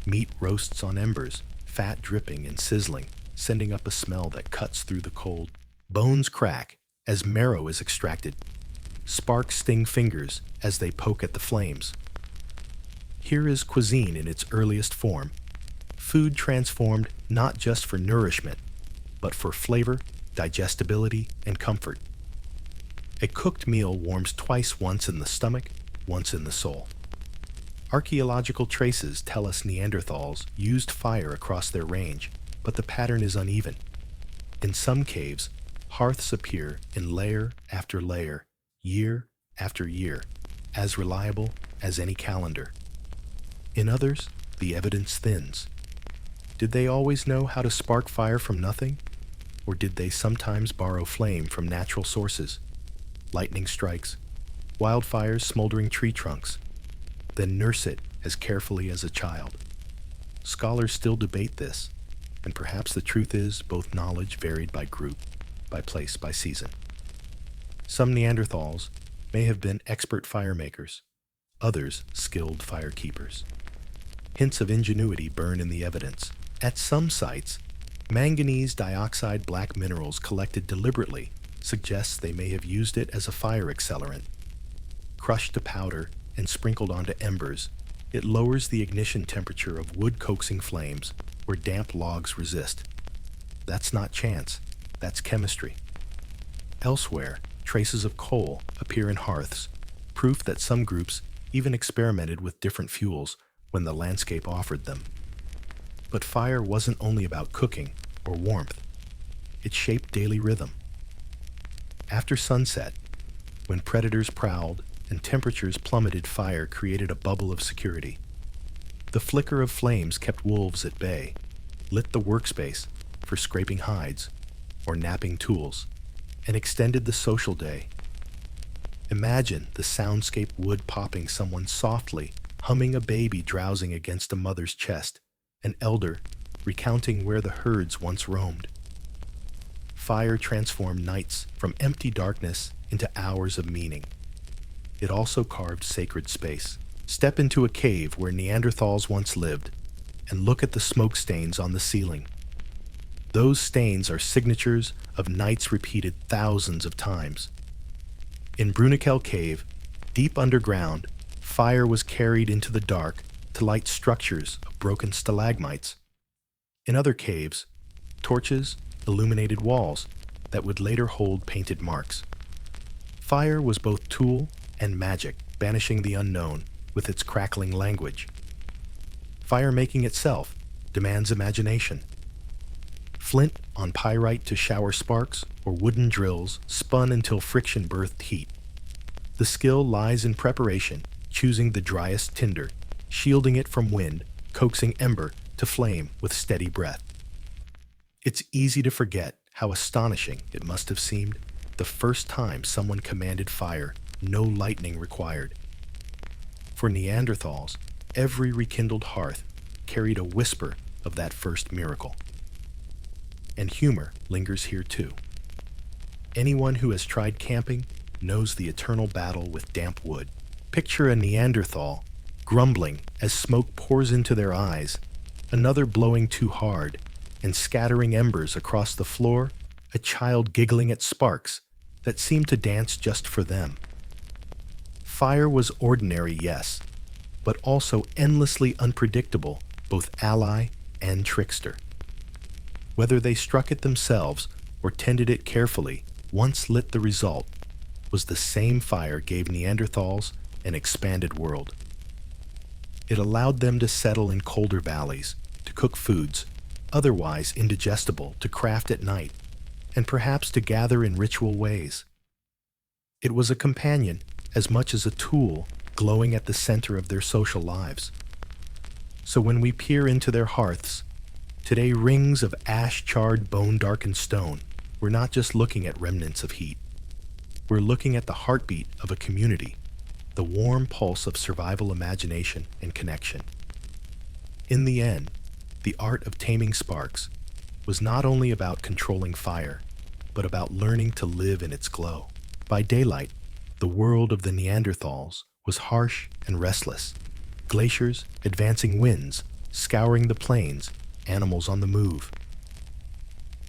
A: Meat roasts on embers, fat dripping and sizzling, sending up a smell that cuts through the cold. Bones crack as marrow is extracted. Sparks sting fingers as they poke at the flames. Here is cuisine in its earliest form. Food transformed not just for nourishment, but for flavor, digestibility, and comfort. A cooked meal warms twice, once in the stomach, once in the soul. Archaeological traces tell us Neanderthals used fire across their range, but the pattern is uneven. In some caves, hearths appear in layer after layer, year after year, as reliable as any calendar. In others, the evidence thins. Did they always know how to spark fire from nothing? Or did they sometimes borrow flame from natural sources? Lightning strikes, wildfires, smoldering tree trunks, then nurse it as carefully as a child. Scholars still debate this, and perhaps the truth is both knowledge varied by group, by place, by season. Some Neanderthals may have been expert firemakers, others skilled firekeepers. Hints of ingenuity burn in the evidence. At some sites, manganese dioxide, black minerals collected deliberately, suggests they may have used it as a fire accelerant. Crushed to powder and sprinkled onto embers, it lowers the ignition temperature of wood, coaxing flames where damp logs resist. That's not chance, that's chemistry. Elsewhere, traces of coal appear in hearths, proof that some groups even experimented with different fuels when the landscape offered them. But fire wasn't only about cooking or warmth. It shaped daily rhythm. After sunset, when predators prowled and temperatures plummeted, fire created a bubble of security. The flicker of flames kept wolves at bay, lit the workspace for scraping hides or napping tools, and extended the social day. Imagine the soundscape: wood popping, someone softly humming, a baby drowsing against a mother's chest, an elder recounting where the herds once roamed. Fire transformed nights from empty darkness into hours of meaning. It also carved sacred space. Step into a cave where Neanderthals once lived and look at the smoke stains on the ceiling. Those stains are signatures of nights repeated thousands of times. In Brunikel Cave, deep underground, fire was carried into the dark to light structures of broken stalagmites. In other caves, torches illuminated walls that would later hold painted marks. Fire was both tool and magic, banishing the unknown with its crackling language. Fire-making itself demands imagination. Flint on pyrite to shower sparks, or wooden drills spun until friction birthed heat. The skill lies in preparation, choosing the driest tinder, shielding it from wind, coaxing ember to flame with steady breath. It's easy to forget how astonishing it must have seemed the first time someone commanded fire, no lightning required. For Neanderthals, every rekindled hearth carried a whisper of that first miracle. And humor lingers here too. Anyone who has tried camping knows the eternal battle with damp wood. Picture a Neanderthal grumbling as smoke pours into their eyes, another blowing too hard and scattering embers across the floor, a child giggling at sparks that seem to dance just for them. Fire was ordinary, yes, but also endlessly unpredictable, both ally and trickster. Whether they struck it themselves or tended it carefully, once lit, the result was the same fire gave Neanderthals an expanded world. It allowed them to settle in colder valleys, to cook foods otherwise indigestible, to craft at night, and perhaps to gather in ritual ways. It was a companion as much as a tool, glowing at the center of their social lives. So when we peer into their hearths, today rings of ash-charred, bone-darkened stone, we're not just looking at remnants of heat. We're looking at the heartbeat of a community, the warm pulse of survival, imagination, and connection. In the end, the art of taming sparks was not only about controlling fire, but about learning to live in its glow. By daylight, the world of the Neanderthals was harsh and restless. Glaciers, advancing winds, scouring the plains, animals on the move.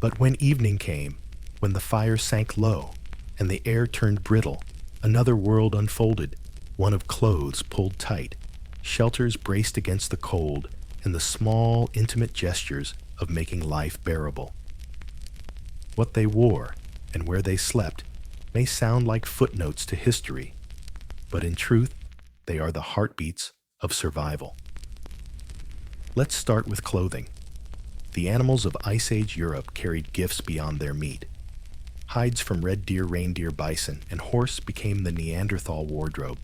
A: But when evening came, when the fire sank low and the air turned brittle, another world unfolded, one of clothes pulled tight, shelters braced against the cold, and the small, intimate gestures of making life bearable. What they wore and where they slept may sound like footnotes to history, but in truth, they are the heartbeats of survival. Let's start with clothing. The animals of Ice Age Europe carried gifts beyond their meat. Hides from red deer, reindeer, bison, and horse became the Neanderthal wardrobe.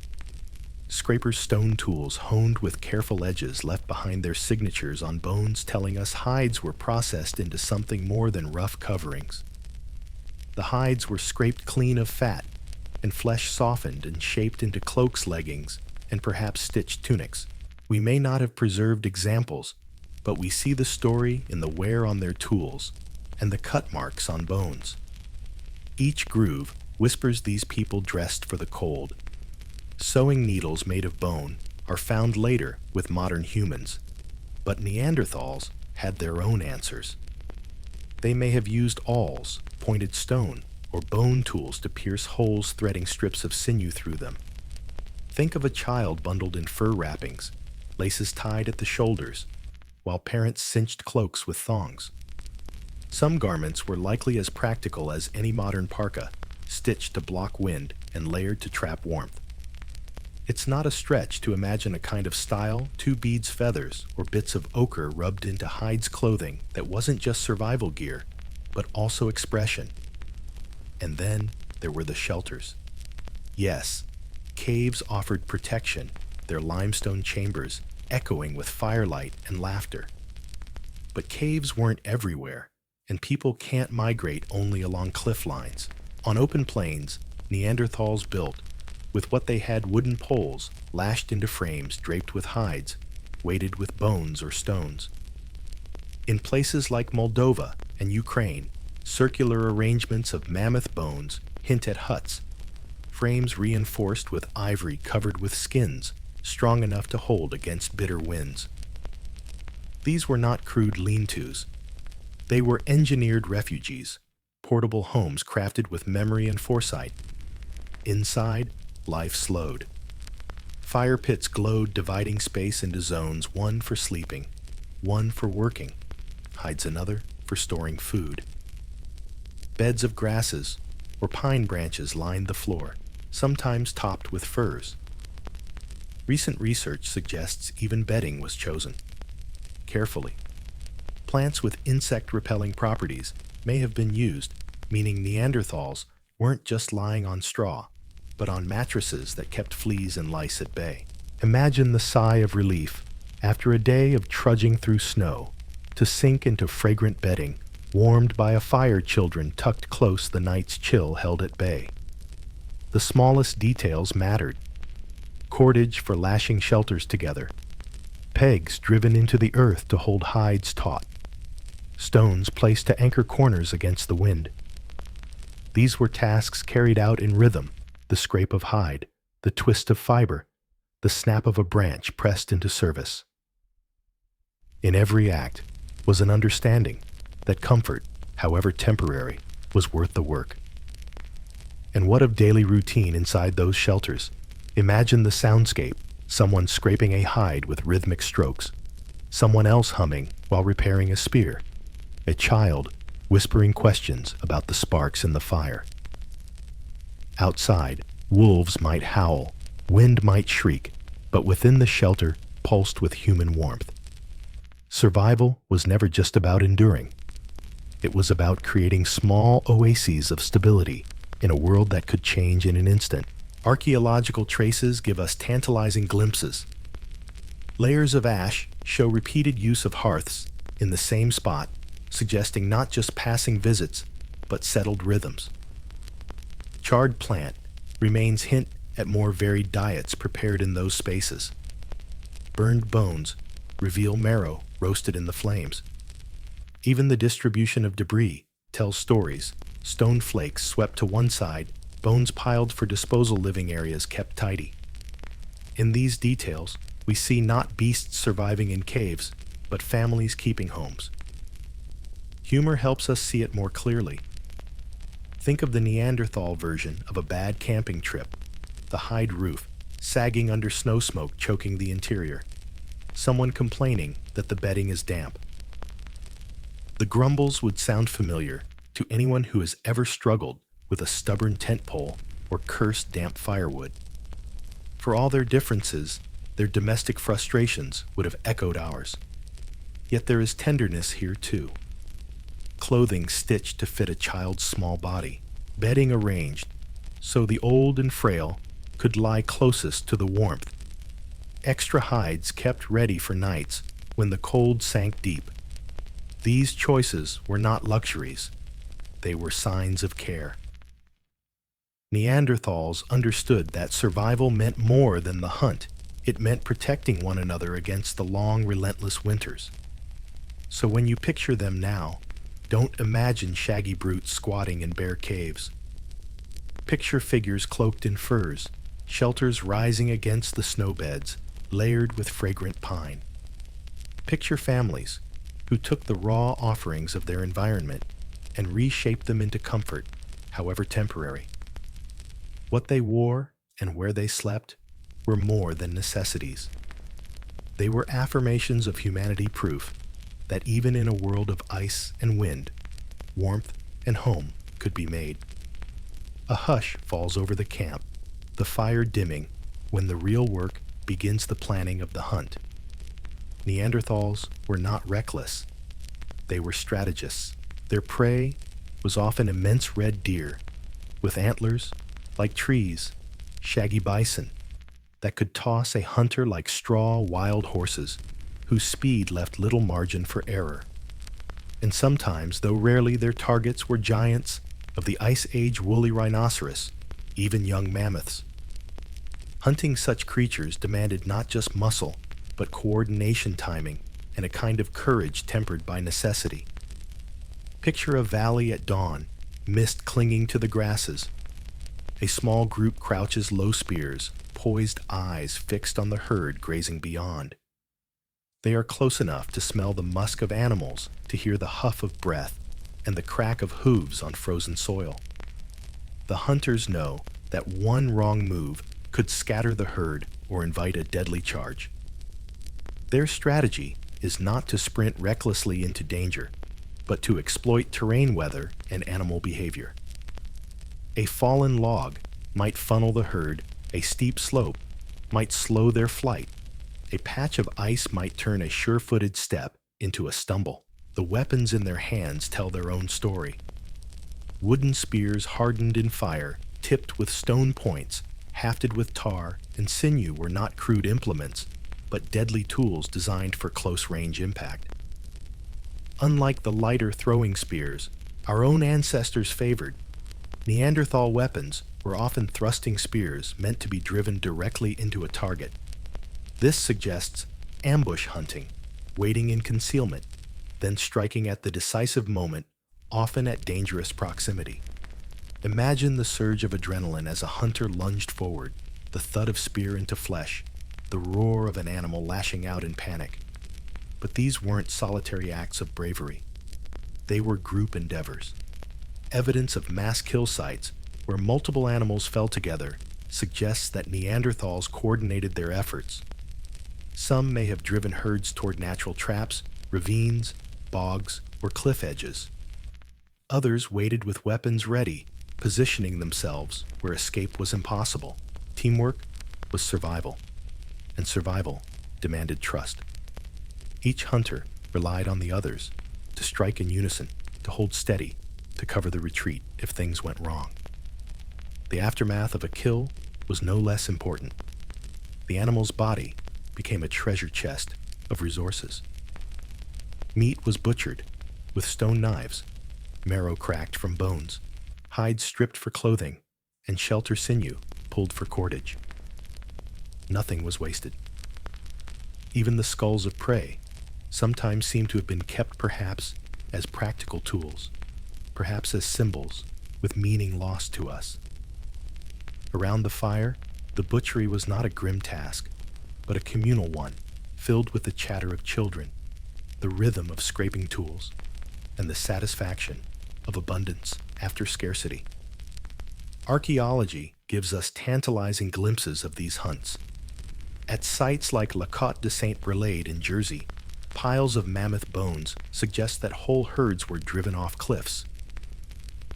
A: Scrapers' stone tools honed with careful edges left behind their signatures on bones, telling us hides were processed into something more than rough coverings. The hides were scraped clean of fat, and flesh softened and shaped into cloaks, leggings, and perhaps stitched tunics. We may not have preserved examples, but we see the story in the wear on their tools and the cut marks on bones. Each groove whispers these people dressed for the cold. Sewing needles made of bone are found later with modern humans, but Neanderthals had their own answers. They may have used awls, pointed stone, or bone tools to pierce holes, threading strips of sinew through them. Think of a child bundled in fur wrappings, laces tied at the shoulders, while parents cinched cloaks with thongs. Some garments were likely as practical as any modern parka, stitched to block wind and layered to trap warmth. It's not a stretch to imagine a kind of style, two beads, feathers, or bits of ochre rubbed into hides clothing that wasn't just survival gear, but also expression. And then there were the shelters. Yes, caves offered protection, their limestone chambers echoing with firelight and laughter. But caves weren't everywhere, and people can't migrate only along cliff lines. On open plains, Neanderthals built with what they had: wooden poles lashed into frames draped with hides, weighted with bones or stones. In places like Moldova and Ukraine, circular arrangements of mammoth bones hint at huts, frames reinforced with ivory covered with skins, strong enough to hold against bitter winds. These were not crude lean-tos. They were engineered refuges, portable homes crafted with memory and foresight. Inside, life slowed. Fire pits glowed, dividing space into zones, one for sleeping, one for working, hides another for storing food. Beds of grasses or pine branches lined the floor, sometimes topped with firs. Recent research suggests even bedding was chosen carefully. Plants with insect-repelling properties may have been used, meaning Neanderthals weren't just lying on straw, but on mattresses that kept fleas and lice at bay. Imagine the sigh of relief after a day of trudging through snow to sink into fragrant bedding, warmed by a fire, children tucked close, the night's chill held at bay. The smallest details mattered. Cordage for lashing shelters together, pegs driven into the earth to hold hides taut, stones placed to anchor corners against the wind. These were tasks carried out in rhythm: the scrape of hide, the twist of fiber, the snap of a branch pressed into service. In every act was an understanding that comfort, however temporary, was worth the work. And what of daily routine inside those shelters? Imagine the soundscape: someone scraping a hide with rhythmic strokes, someone else humming while repairing a spear, a child whispering questions about the sparks in the fire. Outside, wolves might howl, wind might shriek, but within the shelter pulsed with human warmth. Survival was never just about enduring. It was about creating small oases of stability in a world that could change in an instant. Archaeological traces give us tantalizing glimpses. Layers of ash show repeated use of hearths in the same spot, suggesting not just passing visits, but settled rhythms. Charred plant remains hint at more varied diets prepared in those spaces. Burned bones reveal marrow roasted in the flames. Even the distribution of debris tells stories: stone flakes swept to one side, bones piled for disposal, living areas kept tidy. In these details, we see not beasts surviving in caves, but families keeping homes. Humor helps us see it more clearly. Think of the Neanderthal version of a bad camping trip: the hide roof, sagging under snow smoke choking the interior, someone complaining that the bedding is damp. The grumbles would sound familiar to anyone who has ever struggled with a stubborn tent pole or cursed damp firewood. For all their differences, their domestic frustrations would have echoed ours. Yet there is tenderness here too. Clothing stitched to fit a child's small body, bedding arranged so the old and frail could lie closest to the warmth, extra hides kept ready for nights when the cold sank deep. These choices were not luxuries, they were signs of care. Neanderthals understood that survival meant more than the hunt. It meant protecting one another against the long, relentless winters. So when you picture them now, don't imagine shaggy brutes squatting in bare caves. Picture figures cloaked in furs, shelters rising against the snowbeds, layered with fragrant pine. Picture families who took the raw offerings of their environment and reshaped them into comfort, however temporary. What they wore and where they slept were more than necessities. They were affirmations of humanity, proof that even in a world of ice and wind, warmth and home could be made. A hush falls over the camp, the fire dimming when the real work begins: the planning of the hunt. Neanderthals were not reckless. They were strategists. Their prey was often immense red deer with antlers like trees, shaggy bison that could toss a hunter like straw, wild horses whose speed left little margin for error. And sometimes, though rarely, their targets were giants of the Ice Age woolly rhinoceros, even young mammoths. Hunting such creatures demanded not just muscle, but coordination, timing, and a kind of courage tempered by necessity. Picture a valley at dawn, mist clinging to the grasses. A small group crouches, low spears, poised eyes fixed on the herd grazing beyond. They are close enough to smell the musk of animals, to hear the huff of breath and the crack of hooves on frozen soil. The hunters know that one wrong move could scatter the herd or invite a deadly charge. Their strategy is not to sprint recklessly into danger, but to exploit terrain, weather, and animal behavior. A fallen log might funnel the herd, a steep slope might slow their flight, a patch of ice might turn a sure-footed step into a stumble. The weapons in their hands tell their own story. Wooden spears hardened in fire, tipped with stone points, hafted with tar and sinew, were not crude implements, but deadly tools designed for close-range impact. Unlike the lighter throwing spears our own ancestors favored, Neanderthal weapons were often thrusting spears meant to be driven directly into a target. This suggests ambush hunting, waiting in concealment, then striking at the decisive moment, often at dangerous proximity. Imagine the surge of adrenaline as a hunter lunged forward, the thud of spear into flesh, the roar of an animal lashing out in panic. But these weren't solitary acts of bravery. They were group endeavors. Evidence of mass kill sites where multiple animals fell together suggests that Neanderthals coordinated their efforts. Some may have driven herds toward natural traps, ravines, bogs, or cliff edges. Others waited with weapons ready, positioning themselves where escape was impossible. Teamwork was survival, and survival demanded trust. Each hunter relied on the others to strike in unison, to hold steady, to cover the retreat if things went wrong. The aftermath of a kill was no less important. The animal's body became a treasure chest of resources. Meat was butchered with stone knives, marrow cracked from bones, hide stripped for clothing, and shelter sinew pulled for cordage. Nothing was wasted. Even the skulls of prey sometimes seem to have been kept perhaps as practical tools, perhaps as symbols with meaning lost to us. Around the fire, the butchery was not a grim task, but a communal one, filled with the chatter of children, the rhythm of scraping tools, and the satisfaction of abundance after scarcity. Archaeology gives us tantalizing glimpses of these hunts. At sites like La Côte de Saint-Brelade in Jersey, piles of mammoth bones suggest that whole herds were driven off cliffs.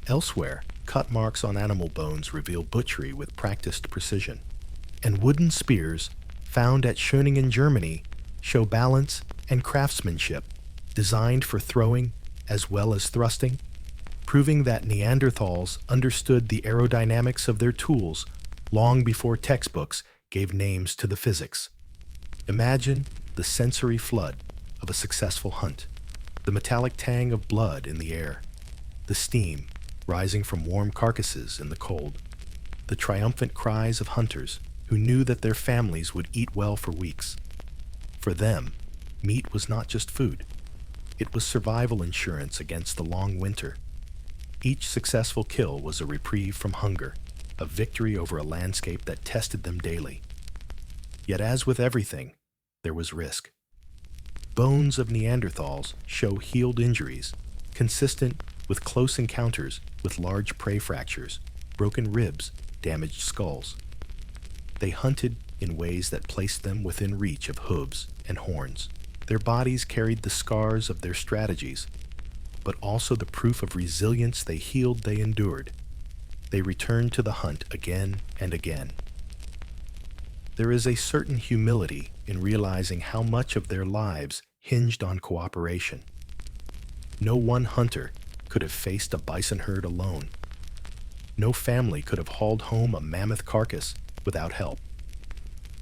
A: Elsewhere, cut marks on animal bones reveal butchery with practiced precision. And wooden spears, found at Schöning in Germany, show balance and craftsmanship, designed for throwing as well as thrusting, proving that Neanderthals understood the aerodynamics of their tools long before textbooks gave names to the physics. Imagine the sensory flood of a successful hunt, the metallic tang of blood in the air, the steam rising from warm carcasses in the cold, the triumphant cries of hunters who knew that their families would eat well for weeks. For them, meat was not just food. It was survival insurance against the long winter. Each successful kill was a reprieve from hunger, a victory over a landscape that tested them daily. Yet as with everything, there was risk. Bones of Neanderthals show healed injuries, consistent with close encounters with large prey fractures, broken ribs, damaged skulls. They hunted in ways that placed them within reach of hooves and horns. Their bodies carried the scars of their strategies, but also the proof of resilience they healed, they endured. They returned to the hunt again and again. There is a certain humility in realizing how much of their lives hinged on cooperation. No one hunter could have faced a bison herd alone. No family could have hauled home a mammoth carcass without help.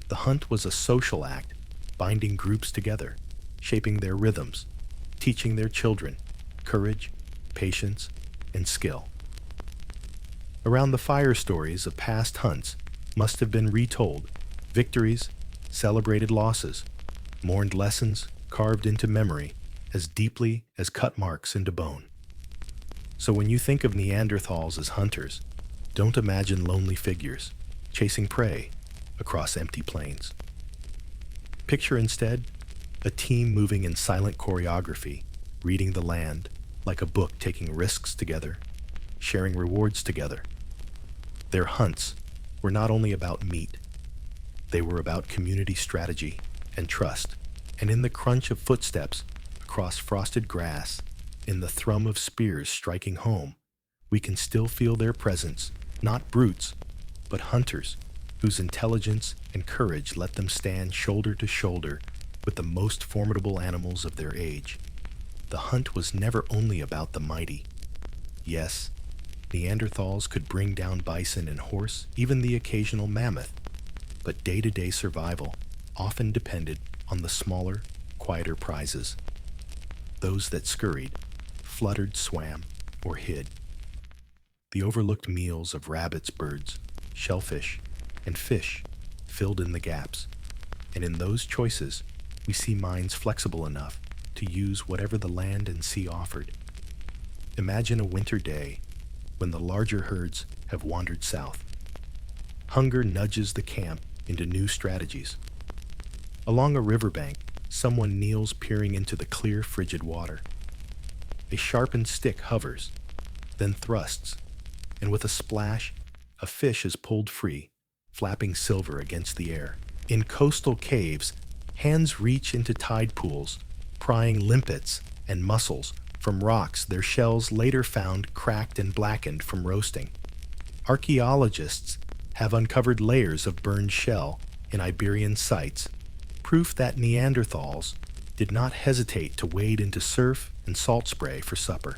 A: The hunt was a social act, binding groups together, shaping their rhythms, teaching their children courage, patience, and skill. Around the fire, stories of past hunts must have been retold, victories, celebrated losses, mourned lessons carved into memory as deeply as cut marks into bone. So when you think of Neanderthals as hunters, don't imagine lonely figures chasing prey across empty plains. Picture instead a team moving in silent choreography, reading the land like a book, taking risks together, sharing rewards together. Their hunts were not only about meat, they were about community strategy and trust. And in the crunch of footsteps across frosted grass, in the thrum of spears striking home, we can still feel their presence, not brutes, but hunters whose intelligence and courage let them stand shoulder to shoulder with the most formidable animals of their age. The hunt was never only about the mighty. Yes, Neanderthals could bring down bison and horse, even the occasional mammoth, but day-to-day survival often depended on the smaller, quieter prizes. Those that scurried, fluttered, swam, or hid. The overlooked meals of rabbits, birds, shellfish, and fish filled in the gaps, and in those choices, we see minds flexible enough to use whatever the land and sea offered. Imagine a winter day, when the larger herds have wandered south. Hunger nudges the camp into new strategies. Along a riverbank, someone kneels peering into the clear, frigid water. A sharpened stick hovers, then thrusts, and with a splash, a fish is pulled free, flapping silver against the air. In coastal caves, hands reach into tide pools, prying limpets and mussels from rocks their shells later found cracked and blackened from roasting. Archaeologists have uncovered layers of burned shell in Iberian sites, proof that Neanderthals did not hesitate to wade into surf and salt spray for supper.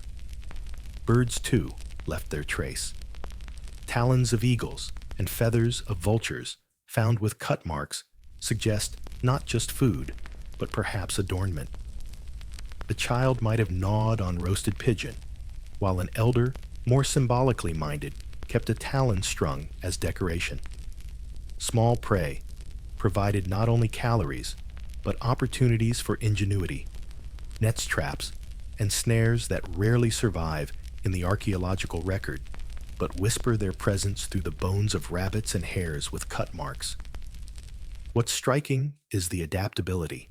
A: Birds, too, left their trace. Talons of eagles and feathers of vultures found with cut marks suggest not just food, but perhaps adornment. A child might have gnawed on roasted pigeon, while an elder, more symbolically minded, kept a talon strung as decoration. Small prey provided not only calories, but opportunities for ingenuity, nets, traps, and snares that rarely survive in the archaeological record, but whisper their presence through the bones of rabbits and hares with cut marks. What's striking is the adaptability.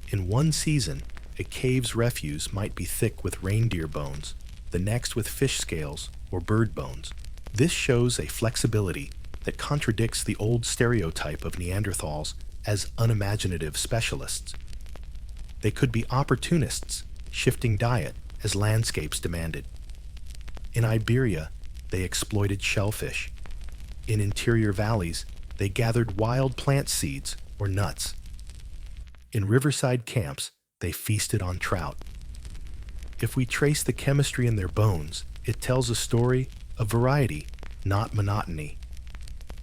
A: In one season, a cave's refuse might be thick with reindeer bones, the next with fish scales or bird bones. This shows a flexibility that contradicts the old stereotype of Neanderthals as unimaginative specialists. They could be opportunists, shifting diet as landscapes demanded. In Iberia, they exploited shellfish. In interior valleys, they gathered wild plant seeds or nuts. In riverside camps, they feasted on trout. If we trace the chemistry in their bones, it tells a story of variety, not monotony.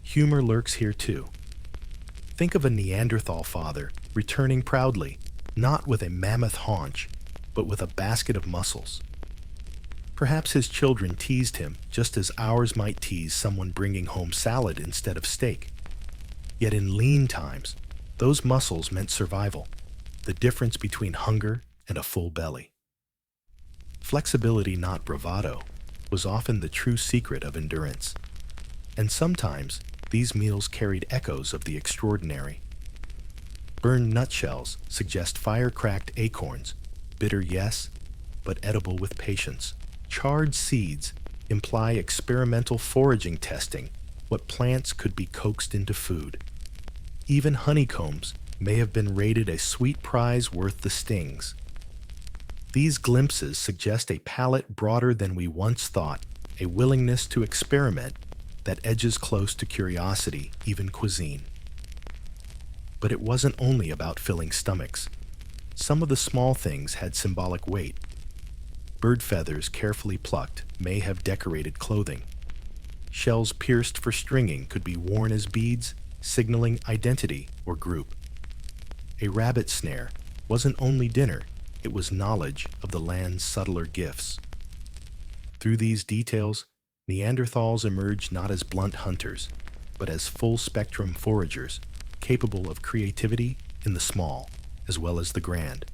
A: Humor lurks here too. Think of a Neanderthal father returning proudly, not with a mammoth haunch, but with a basket of mussels. Perhaps his children teased him just as ours might tease someone bringing home salad instead of steak. Yet in lean times, those mussels meant survival, the difference between hunger and a full belly. Flexibility, not bravado, was often the true secret of endurance. And sometimes, these meals carried echoes of the extraordinary. Burned nutshells suggest fire-cracked acorns, bitter yes, but edible with patience. Charred seeds imply experimental foraging testing, what plants could be coaxed into food. Even honeycombs may have been rated a sweet prize worth the stings. These glimpses suggest a palate broader than we once thought, a willingness to experiment that edges close to curiosity, even cuisine. But it wasn't only about filling stomachs. Some of the small things had symbolic weight. Bird feathers carefully plucked may have decorated clothing. Shells pierced for stringing could be worn as beads, signaling identity or group. A rabbit snare wasn't only dinner, it was knowledge of the land's subtler gifts. Through these details, Neanderthals emerged not as blunt hunters, but as full-spectrum foragers, capable of creativity in the small as well as the grand.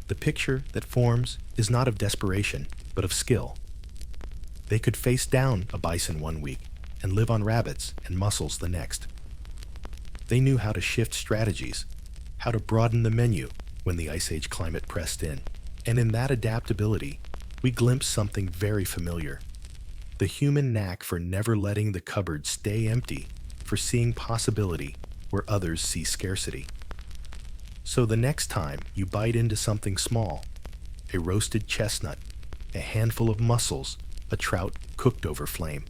A: The picture that forms is not of desperation, but of skill. They could face down a bison one week and live on rabbits and mussels the next. They knew how to shift strategies, how to broaden the menu when the Ice Age climate pressed in. And in that adaptability, we glimpse something very familiar. The human knack for never letting the cupboard stay empty, for seeing possibility where others see scarcity. So the next time you bite into something small, a roasted chestnut, a handful of mussels, a trout cooked over flame,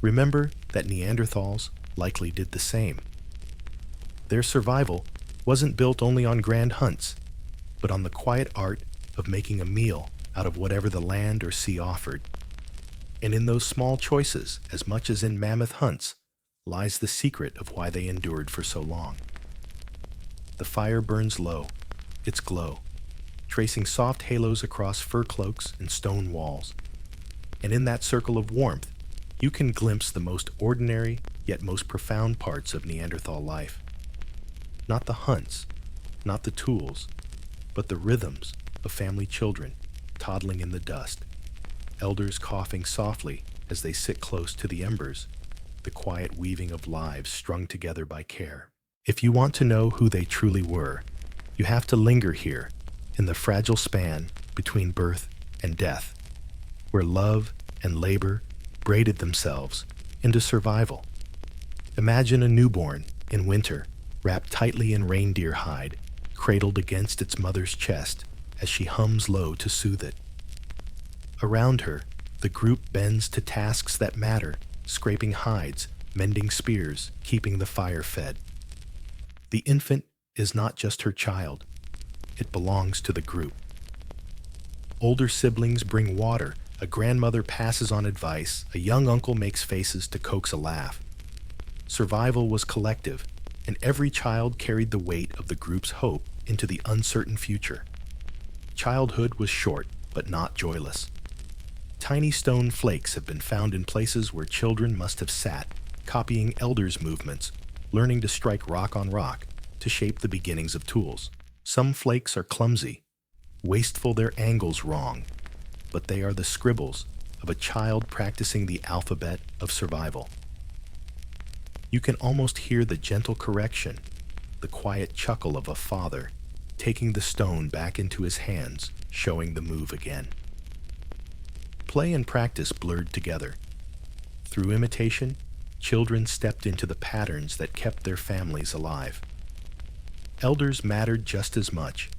A: remember that Neanderthals likely did the same. Their survival wasn't built only on grand hunts, but on the quiet art of making a meal out of whatever the land or sea offered. And in those small choices, as much as in mammoth hunts, lies the secret of why they endured for so long. The fire burns low, its glow, tracing soft halos across fur cloaks and stone walls. And in that circle of warmth, you can glimpse the most ordinary yet most profound parts of Neanderthal life. Not the hunts, not the tools, but the rhythms of family children toddling in the dust. elders coughing softly as they sit close to the embers, the quiet weaving of lives strung together by care. If you want to know who they truly were, you have to linger here, in the fragile span between birth and death, where love and labor braided themselves into survival. Imagine a newborn in winter, wrapped tightly in reindeer hide, cradled against its mother's chest as she hums low to soothe it. Around her, the group bends to tasks that matter, scraping hides, mending spears, keeping the fire fed. The infant is not just her child, it belongs to the group. Older siblings bring water, a grandmother passes on advice, a young uncle makes faces to coax a laugh. Survival was collective, and every child carried the weight of the group's hope into the uncertain future. Childhood was short, but not joyless. Tiny stone flakes have been found in places where children must have sat, copying elders' movements, learning to strike rock on rock to shape the beginnings of tools. Some flakes are clumsy, wasteful, their angles wrong, but they are the scribbles of a child practicing the alphabet of survival. You can almost hear the gentle correction, the quiet chuckle of a father taking the stone back into his hands, showing the move again. Play and practice blurred together. Through imitation, children stepped into the patterns that kept their families alive. Elders mattered just as much.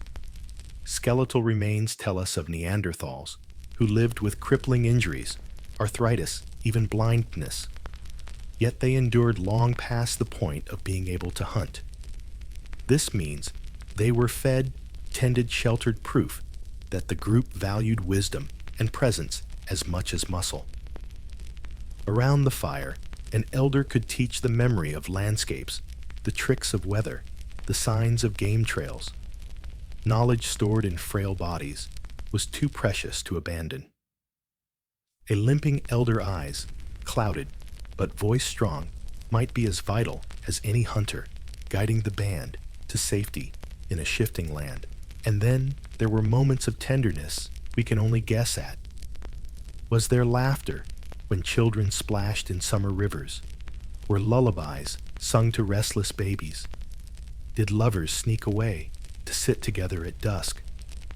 A: Skeletal remains tell us of Neanderthals, who lived with crippling injuries, arthritis, even blindness. Yet they endured long past the point of being able to hunt. This means they were fed, tended, sheltered, proof that the group valued wisdom and presence as much as muscle. Around the fire, an elder could teach the memory of landscapes, the tricks of weather, the signs of game trails. Knowledge stored in frail bodies was too precious to abandon. A limping elder eyes, clouded, but voice strong, might be as vital as any hunter, guiding the band to safety in a shifting land. And then there were moments of tenderness we can only guess at. Was there laughter when children splashed in summer rivers? Were lullabies sung to restless babies? Did lovers sneak away to sit together at dusk,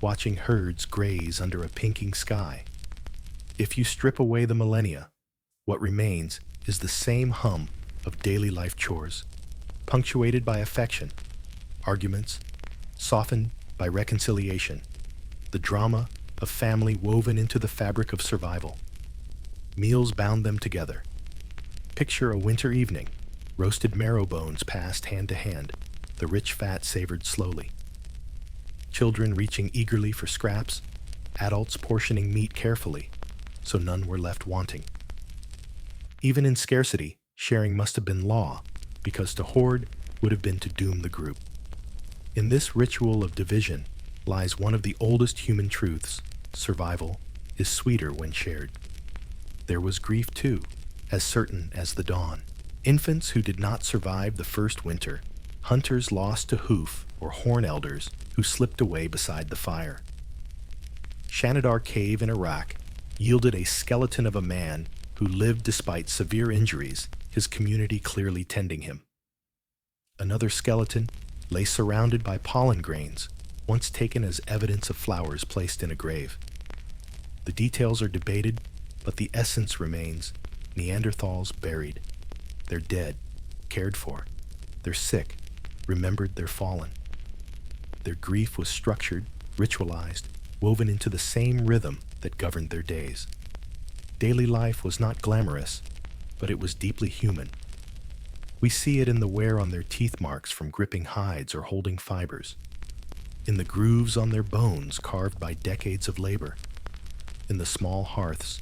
A: watching herds graze under a pinking sky? If you strip away the millennia, what remains is the same hum of daily life chores, punctuated by affection, arguments, softened by reconciliation, the drama of family woven into the fabric of survival. Meals bound them together. Picture a winter evening, roasted marrow bones passed hand to hand, the rich fat savored slowly. Children reaching eagerly for scraps, adults portioning meat carefully, so none were left wanting. Even in scarcity, sharing must have been law, because to hoard would have been to doom the group. In this ritual of division lies one of the oldest human truths: survival is sweeter when shared. There was grief too, as certain as the dawn. Infants who did not survive the first winter, hunters lost to hoof or horn elders who slipped away beside the fire. Shanidar Cave in Iraq yielded a skeleton of a man who lived despite severe injuries, his community clearly tending him. Another skeleton lay surrounded by pollen grains, once taken as evidence of flowers placed in a grave. The details are debated, but the essence remains: Neanderthals buried. They're dead, cared for. They're sick, remembered, they're fallen. Their grief was structured, ritualized, woven into the same rhythm that governed their days. Daily life was not glamorous, but it was deeply human. We see it in the wear on their teeth marks from gripping hides or holding fibers, in the grooves on their bones carved by decades of labor, in the small hearths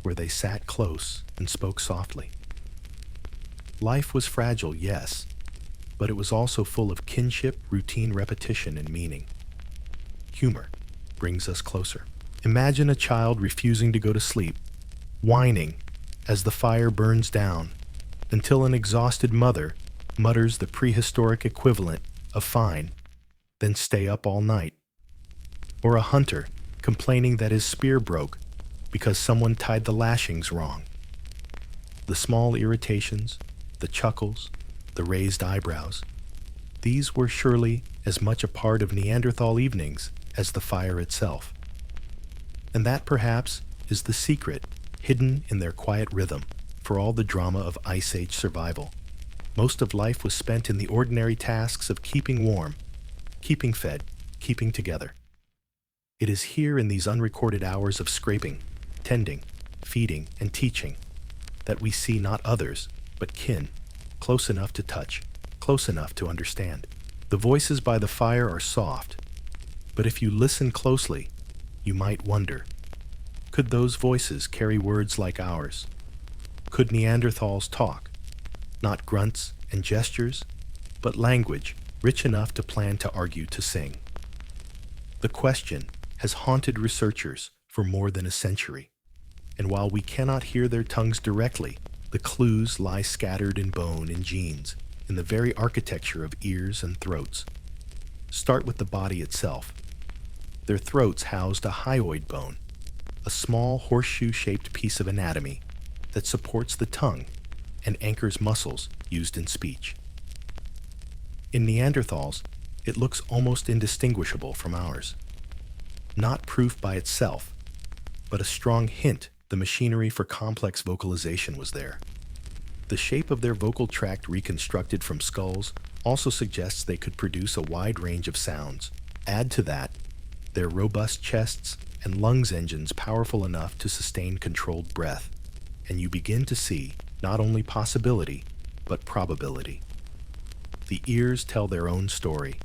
A: where they sat close and spoke softly. Life was fragile, yes, but it was also full of kinship, routine, repetition, and meaning. Humor brings us closer. Imagine a child refusing to go to sleep, whining as the fire burns down, until an exhausted mother mutters the prehistoric equivalent of fine, then stay up all night. Or a hunter complaining that his spear broke, because someone tied the lashings wrong. The small irritations, the chuckles, the raised eyebrows, these were surely as much a part of Neanderthal evenings as the fire itself. And that, perhaps, is the secret hidden in their quiet rhythm for all the drama of Ice Age survival. Most of life was spent in the ordinary tasks of keeping warm, keeping fed, keeping together. It is here in these unrecorded hours of scraping, tending, feeding, and teaching that we see not others, but kin, close enough to touch, close enough to understand. The voices by the fire are soft, but if you listen closely, you might wonder, could those voices carry words like ours? Could Neanderthals talk? Not grunts and gestures, but language rich enough to plan to argue to sing. The question has haunted researchers for more than a century, and while we cannot hear their tongues directly, the clues lie scattered in bone and genes, in the very architecture of ears and throats. Start with the body itself. Their throats housed a hyoid bone, a small horseshoe-shaped piece of anatomy that supports the tongue and anchors muscles used in speech. In Neanderthals, it looks almost indistinguishable from ours. Not proof by itself, but a strong hint the machinery for complex vocalization was there. The shape of their vocal tract reconstructed from skulls also suggests they could produce a wide range of sounds. Add to that their robust chests and lungs engines powerful enough to sustain controlled breath, and you begin to see not only possibility, but probability. The ears tell their own story.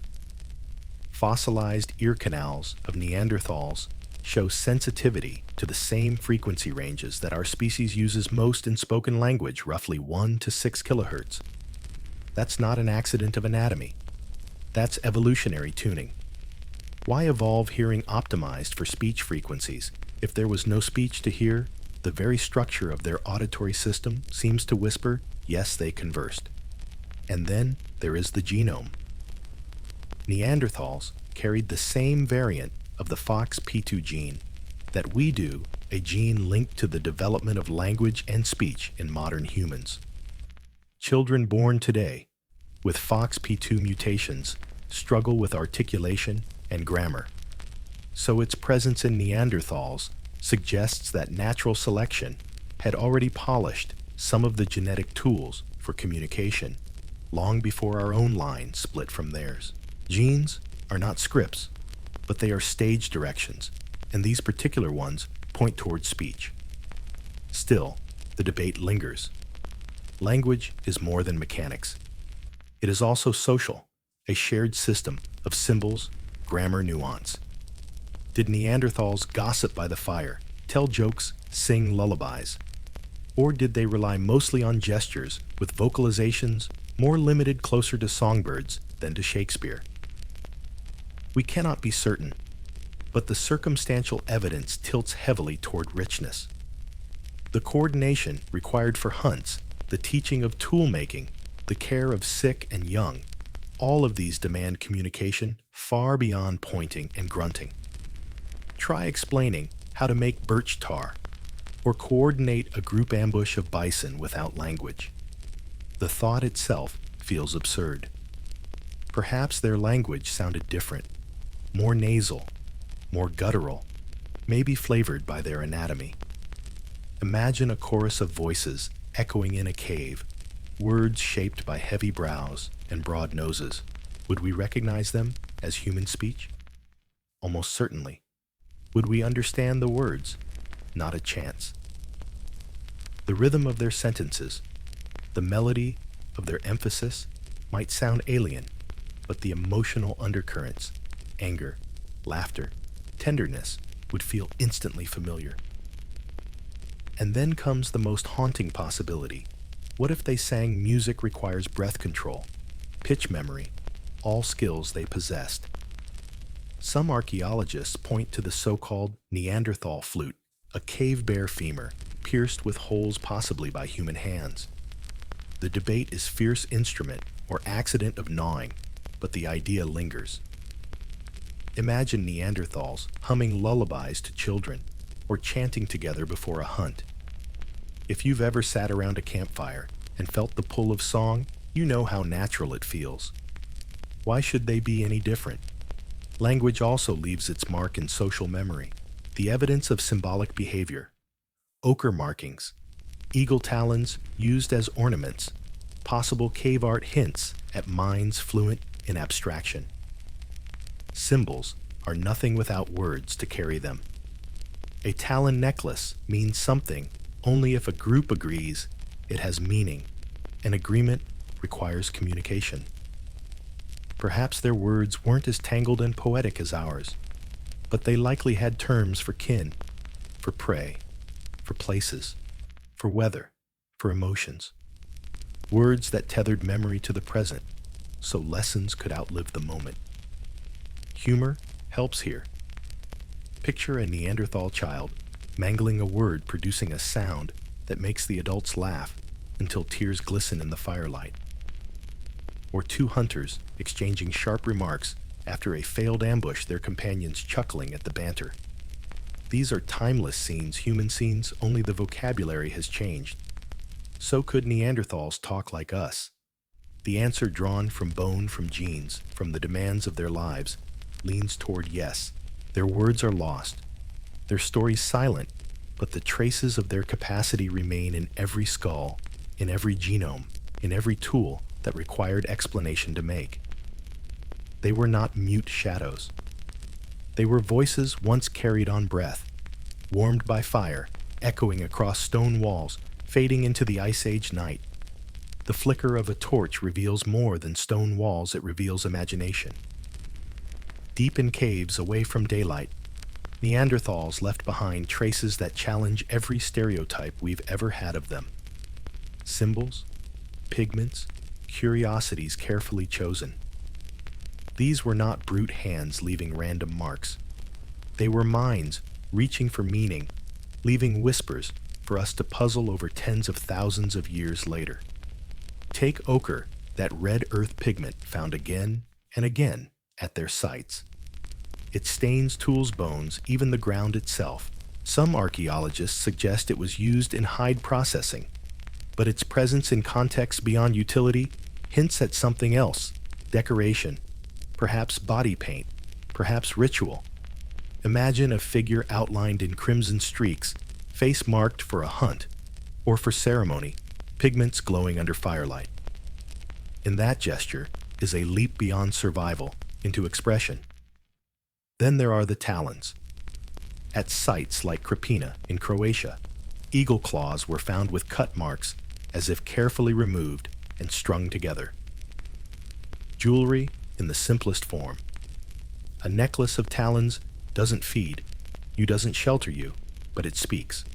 A: Fossilized ear canals of Neanderthals show sensitivity to the same frequency ranges that our species uses most in spoken language, roughly 1 to 6 kilohertz. That's not an accident of anatomy. That's evolutionary tuning. Why evolve hearing optimized for speech frequencies? If there was no speech to hear, the very structure of their auditory system seems to whisper, yes, they conversed. And then there is the genome. Neanderthals carried the same variant of the FOXP2 gene that we do, a gene linked to the development of language and speech in modern humans. Children born today with FOXP2 mutations struggle with articulation and grammar. So its presence in Neanderthals suggests that natural selection had already polished some of the genetic tools for communication long before our own line split from theirs. Genes are not scripts, but they are stage directions, and these particular ones point towards speech. Still, the debate lingers. Language is more than mechanics. It is also social, a shared system of symbols, grammar, nuance. Did Neanderthals gossip by the fire, tell jokes, sing lullabies? Or did they rely mostly on gestures with vocalizations more limited closer to songbirds than to Shakespeare? We cannot be certain, but the circumstantial evidence tilts heavily toward richness. The coordination required for hunts, the teaching of tool-making, the care of sick and young, all of these demand communication far beyond pointing and grunting. Try explaining how to make birch tar, or coordinate a group ambush of bison without language. The thought itself feels absurd. Perhaps their language sounded different, more nasal, more guttural, maybe flavored by their anatomy. Imagine a chorus of voices echoing in a cave, words shaped by heavy brows and broad noses. Would we recognize them as human speech? Almost certainly. Would we understand the words? Not a chance. The rhythm of their sentences, the melody of their emphasis might sound alien, but the emotional undercurrents, anger, laughter, tenderness, would feel instantly familiar. And then comes the most haunting possibility. What if they sang music requires breath control, pitch memory, all skills they possessed? Some archaeologists point to the so-called Neanderthal flute, a cave bear femur pierced with holes possibly by human hands. The debate is fierce instrument or accident of gnawing, but the idea lingers. Imagine Neanderthals humming lullabies to children, or chanting together before a hunt. If you've ever sat around a campfire and felt the pull of song, you know how natural it feels. Why should they be any different? Language also leaves its mark in social memory. The evidence of symbolic behavior. Ochre markings. Eagle talons used as ornaments. Possible cave art hints at minds fluent in abstraction. Symbols are nothing without words to carry them. A talon necklace means something only if a group agrees it has meaning. An agreement requires communication. Perhaps their words weren't as tangled and poetic as ours, but they likely had terms for kin, for prey, for places, for weather, for emotions. Words that tethered memory to the present, so lessons could outlive the moment. Humor helps here. Picture a Neanderthal child mangling a word, producing a sound that makes the adults laugh until tears glisten in the firelight. Or two hunters exchanging sharp remarks after a failed ambush, their companions chuckling at the banter. These are timeless scenes, human scenes, only the vocabulary has changed. So could Neanderthals talk like us? The answer, drawn from bone, from genes, from the demands of their lives, leans toward yes. Their words are lost, their stories silent, but the traces of their capacity remain in every skull, in every genome, in every tool that required explanation to make. They were not mute shadows. They were voices once carried on breath, warmed by fire, echoing across stone walls, fading into the Ice Age night. The flicker of a torch reveals more than stone walls, it reveals imagination. Deep in caves, away from daylight, Neanderthals left behind traces that challenge every stereotype we've ever had of them. Symbols, pigments, curiosities carefully chosen. These were not brute hands leaving random marks. They were minds reaching for meaning, leaving whispers for us to puzzle over tens of thousands of years later. Take ochre, that red earth pigment found again and again at their sites. It stains tools, bones, even the ground itself. Some archaeologists suggest it was used in hide processing, but its presence in context beyond utility hints at something else: decoration, perhaps body paint, perhaps ritual. Imagine a figure outlined in crimson streaks, face marked for a hunt or for ceremony, pigments glowing under firelight. In that gesture is a leap beyond survival into expression. Then there are the talons. At sites like Krapina in Croatia, eagle claws were found with cut marks as if carefully removed and strung together. Jewelry in the simplest form. A necklace of talons doesn't feed, doesn't shelter you, but it speaks.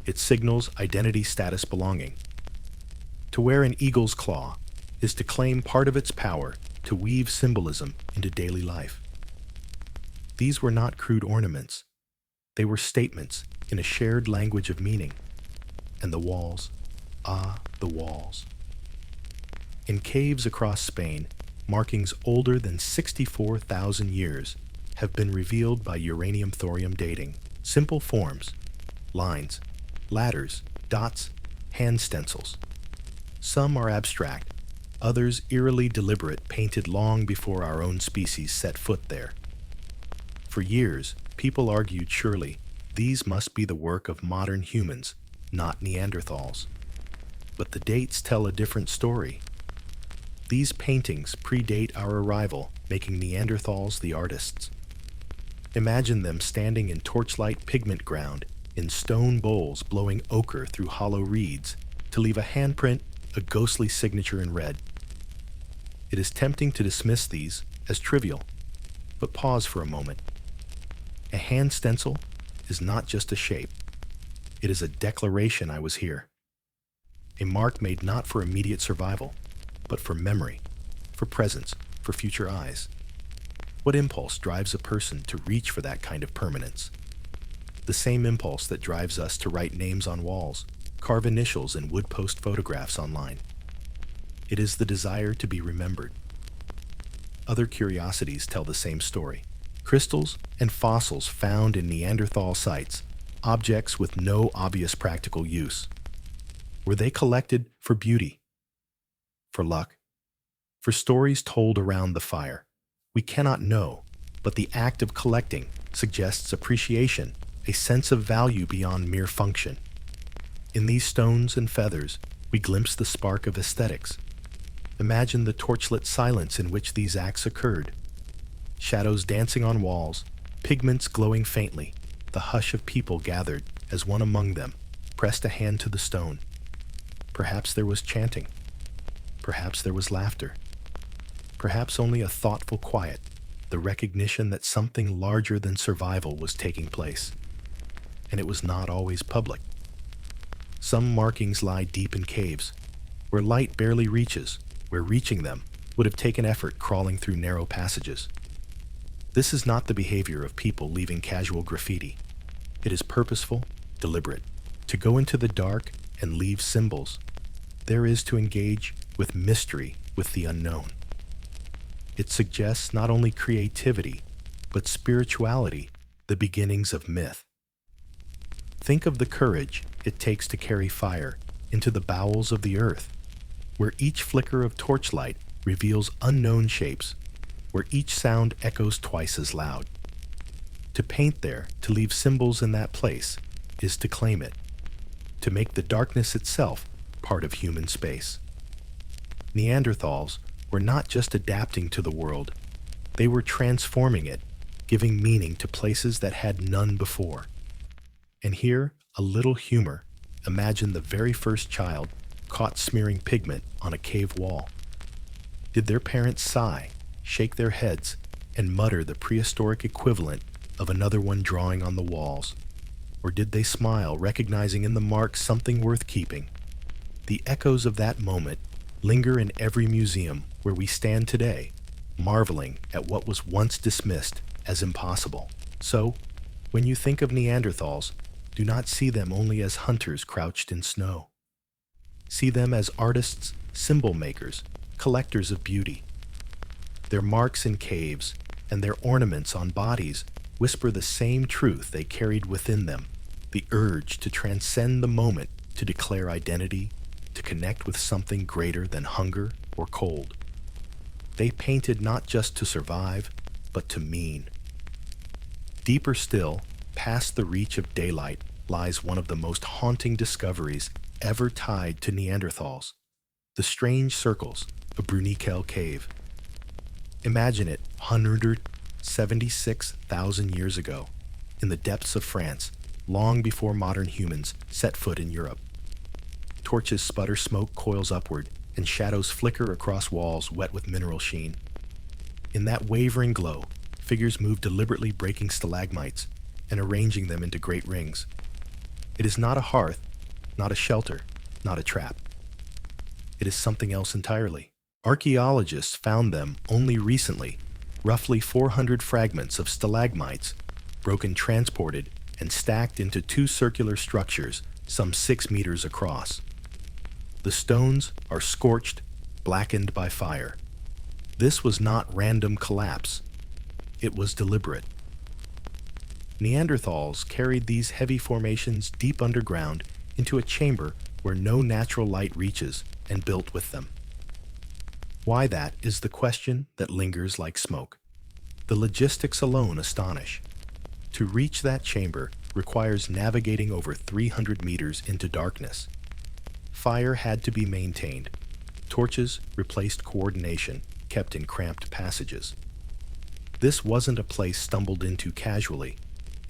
A: It signals identity, status, belonging. To wear an eagle's claw is to claim part of its power to weave symbolism into daily life. These were not crude ornaments. They were statements in a shared language of meaning. And the walls, the walls. In caves across Spain, markings older than 64,000 years have been revealed by uranium-thorium dating. Simple forms, lines, ladders, dots, hand stencils. Some are abstract, others eerily deliberate, painted long before our own species set foot there. For years, people argued surely these must be the work of modern humans, not Neanderthals. But the dates tell a different story. These paintings predate our arrival, making Neanderthals the artists. Imagine them standing in torchlight pigment ground, in stone bowls blowing ochre through hollow reeds, to leave a handprint, a ghostly signature in red. It is tempting to dismiss these as trivial, but pause for a moment. A hand stencil is not just a shape. It is a declaration I was here. A mark made not for immediate survival, but for memory, for presence, for future eyes. What impulse drives a person to reach for that kind of permanence? The same impulse that drives us to write names on walls, carve initials in wood-post photographs online. It is the desire to be remembered. Other curiosities tell the same story. Crystals and fossils found in Neanderthal sites objects with no obvious practical use. Were they collected for beauty? For luck? For stories told around the fire? We cannot know, but the act of collecting suggests appreciation, a sense of value beyond mere function. In these stones and feathers, we glimpse the spark of aesthetics. Imagine the torchlit silence in which these acts occurred. Shadows dancing on walls, pigments glowing faintly, the hush of people gathered as one among them pressed a hand to the stone. Perhaps there was chanting. Perhaps there was laughter. Perhaps only a thoughtful quiet, the recognition that something larger than survival was taking place. And it was not always public. Some markings lie deep in caves, where light barely reaches, where reaching them would have taken effort crawling through narrow passages. This is not the behavior of people leaving casual graffiti. It is purposeful, deliberate. To go into the dark and leave symbols, there is to engage with mystery, with the unknown. It suggests not only creativity, but spirituality, the beginnings of myth. Think of the courage it takes to carry fire into the bowels of the earth, where each flicker of torchlight reveals unknown shapes, where each sound echoes twice as loud. To paint there, to leave symbols in that place, is to claim it, to make the darkness itself part of human space. Neanderthals were not just adapting to the world, they were transforming it, giving meaning to places that had none before. And here, a little humor. Imagine the very first child caught smearing pigment on a cave wall. Did their parents sigh, shake their heads, and mutter the prehistoric equivalent of another one drawing on the walls? Or did they smile, recognizing in the mark something worth keeping? The echoes of that moment linger in every museum where we stand today, marveling at what was once dismissed as impossible. So, when you think of Neanderthals, do not see them only as hunters crouched in snow. See them as artists, symbol makers, collectors of beauty. Their marks in caves and their ornaments on bodies whisper the same truth they carried within them, the urge to transcend the moment, to declare identity, to connect with something greater than hunger or cold. They painted not just to survive, but to mean. Deeper still, past the reach of daylight, lies one of the most haunting discoveries ever tied to Neanderthals: the strange circles of Bruniquel Cave. Imagine it 176,000 years ago, in the depths of France, long before modern humans set foot in Europe. Torches sputter, smoke coils upward, and shadows flicker across walls wet with mineral sheen. In that wavering glow, figures move deliberately, breaking stalagmites and arranging them into great rings. It is not a hearth, not a shelter, not a trap. It is something else entirely. Archaeologists found them only recently, roughly 400 fragments of stalagmites, broken, transported, and stacked into two circular structures some 6 meters across. The stones are scorched, blackened by fire. This was not random collapse. It was deliberate. Neanderthals carried these heavy formations deep underground into a chamber where no natural light reaches, and built with them. Why that is the question that lingers like smoke. The logistics alone astonish. To reach that chamber requires navigating over 300 meters into darkness. Fire had to be maintained. Torches replaced coordination, kept in cramped passages. This wasn't a place stumbled into casually.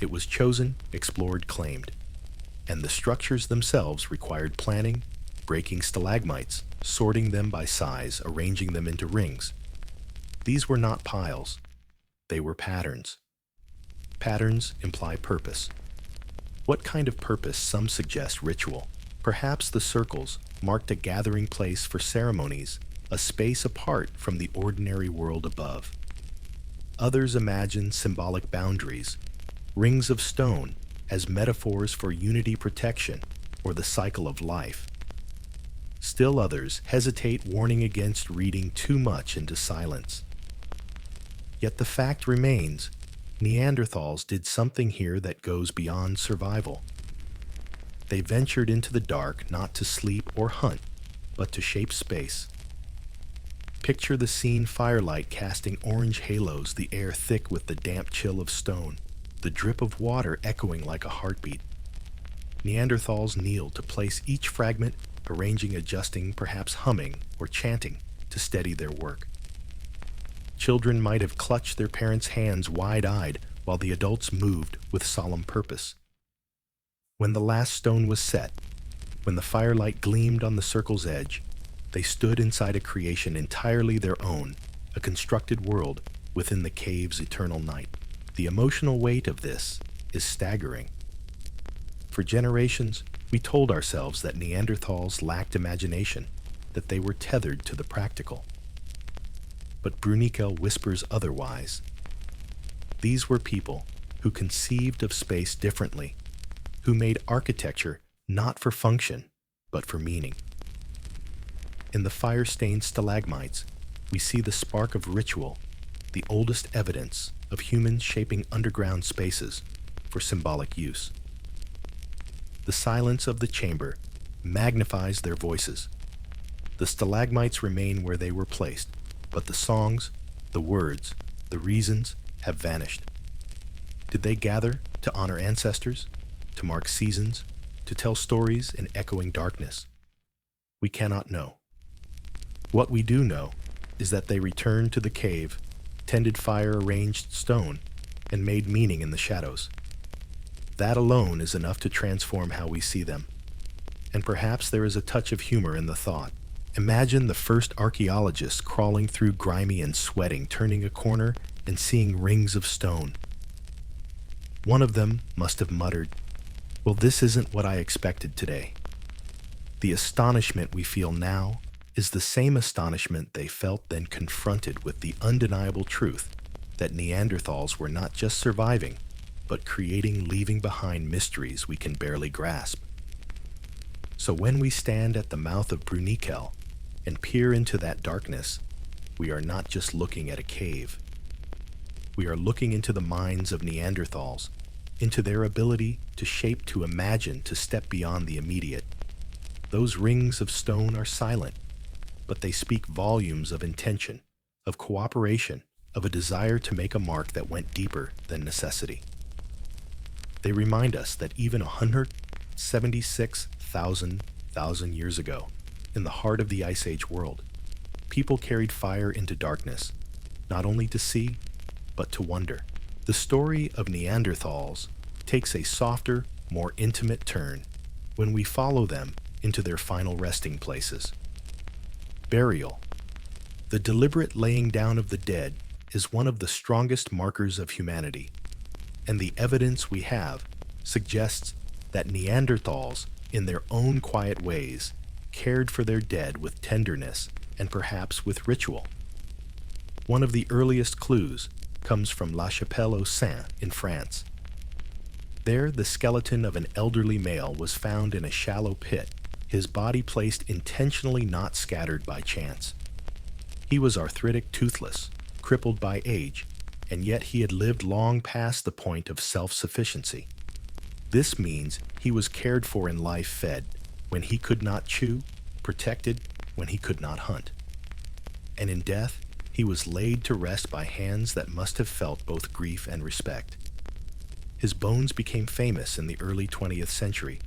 A: It was chosen, explored, claimed. And the structures themselves required planning, breaking stalagmites, sorting them by size, arranging them into rings. These were not piles. They were patterns. Patterns imply purpose. What kind of purpose? Some suggest ritual. Perhaps the circles marked a gathering place for ceremonies, a space apart from the ordinary world above. Others imagine symbolic boundaries, rings of stone as metaphors for unity, protection, or the cycle of life. Still others hesitate, warning against reading too much into silence. Yet the fact remains, Neanderthals did something here that goes beyond survival. They ventured into the dark not to sleep or hunt, but to shape space. Picture the scene: firelight casting orange halos, the air thick with the damp chill of stone, the drip of water echoing like a heartbeat. Neanderthals kneeled to place each fragment, arranging, adjusting, perhaps humming or chanting to steady their work. Children might have clutched their parents' hands wide-eyed while the adults moved with solemn purpose. When the last stone was set, when the firelight gleamed on the circle's edge, they stood inside a creation entirely their own, a constructed world within the cave's eternal night. The emotional weight of this is staggering. For generations, we told ourselves that Neanderthals lacked imagination, that they were tethered to the practical. But Brunikel whispers otherwise. These were people who conceived of space differently, who made architecture not for function, but for meaning. In the fire-stained stalagmites, we see the spark of ritual, the oldest evidence of humans shaping underground spaces for symbolic use. The silence of the chamber magnifies their voices. The stalagmites remain where they were placed, but the songs, the words, the reasons have vanished. Did they gather to honor ancestors, to mark seasons, to tell stories in echoing darkness? We cannot know. What we do know is that they returned to the cave, tended fire-arranged stone, and made meaning in the shadows. That alone is enough to transform how we see them. And perhaps there is a touch of humor in the thought. Imagine the first archaeologists crawling through grimy and sweating, turning a corner and seeing rings of stone. One of them must have muttered, "Well, this isn't what I expected today." The astonishment we feel now is the same astonishment they felt when confronted with the undeniable truth that Neanderthals were not just surviving, but creating, leaving behind mysteries we can barely grasp. So when we stand at the mouth of Brunikel and peer into that darkness, we are not just looking at a cave. We are looking into the minds of Neanderthals, into their ability to shape, to imagine, to step beyond the immediate. Those rings of stone are silent, but they speak volumes of intention, of cooperation, of a desire to make a mark that went deeper than necessity. They remind us that even 176,000 years ago, in the heart of the Ice Age world, people carried fire into darkness, not only to see, but to wonder. The story of Neanderthals takes a softer, more intimate turn when we follow them into their final resting places. Burial. The deliberate laying down of the dead is one of the strongest markers of humanity, and the evidence we have suggests that Neanderthals, in their own quiet ways, cared for their dead with tenderness and perhaps with ritual. One of the earliest clues comes from La Chapelle-aux-Saints in France. There, the skeleton of an elderly male was found in a shallow pit, his body placed intentionally, not scattered by chance. He was arthritic, toothless, crippled by age, and yet he had lived long past the point of self-sufficiency. This means he was cared for in life, fed when he could not chew, protected when he could not hunt. And in death, he was laid to rest by hands that must have felt both grief and respect. His bones became famous in the early 20th century,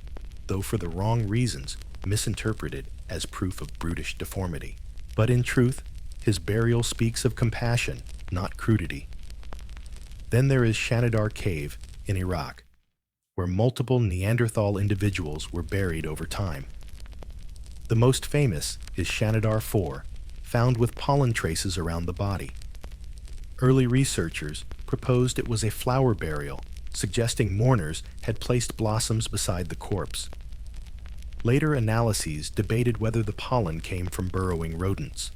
A: though for the wrong reasons, misinterpreted as proof of brutish deformity. But in truth, his burial speaks of compassion, not crudity. Then there is Shanidar Cave in Iraq, where multiple Neanderthal individuals were buried over time. The most famous is Shanidar 4, found with pollen traces around the body. Early researchers proposed it was a flower burial, suggesting mourners had placed blossoms beside the corpse. Later analyses debated whether the pollen came from burrowing rodents.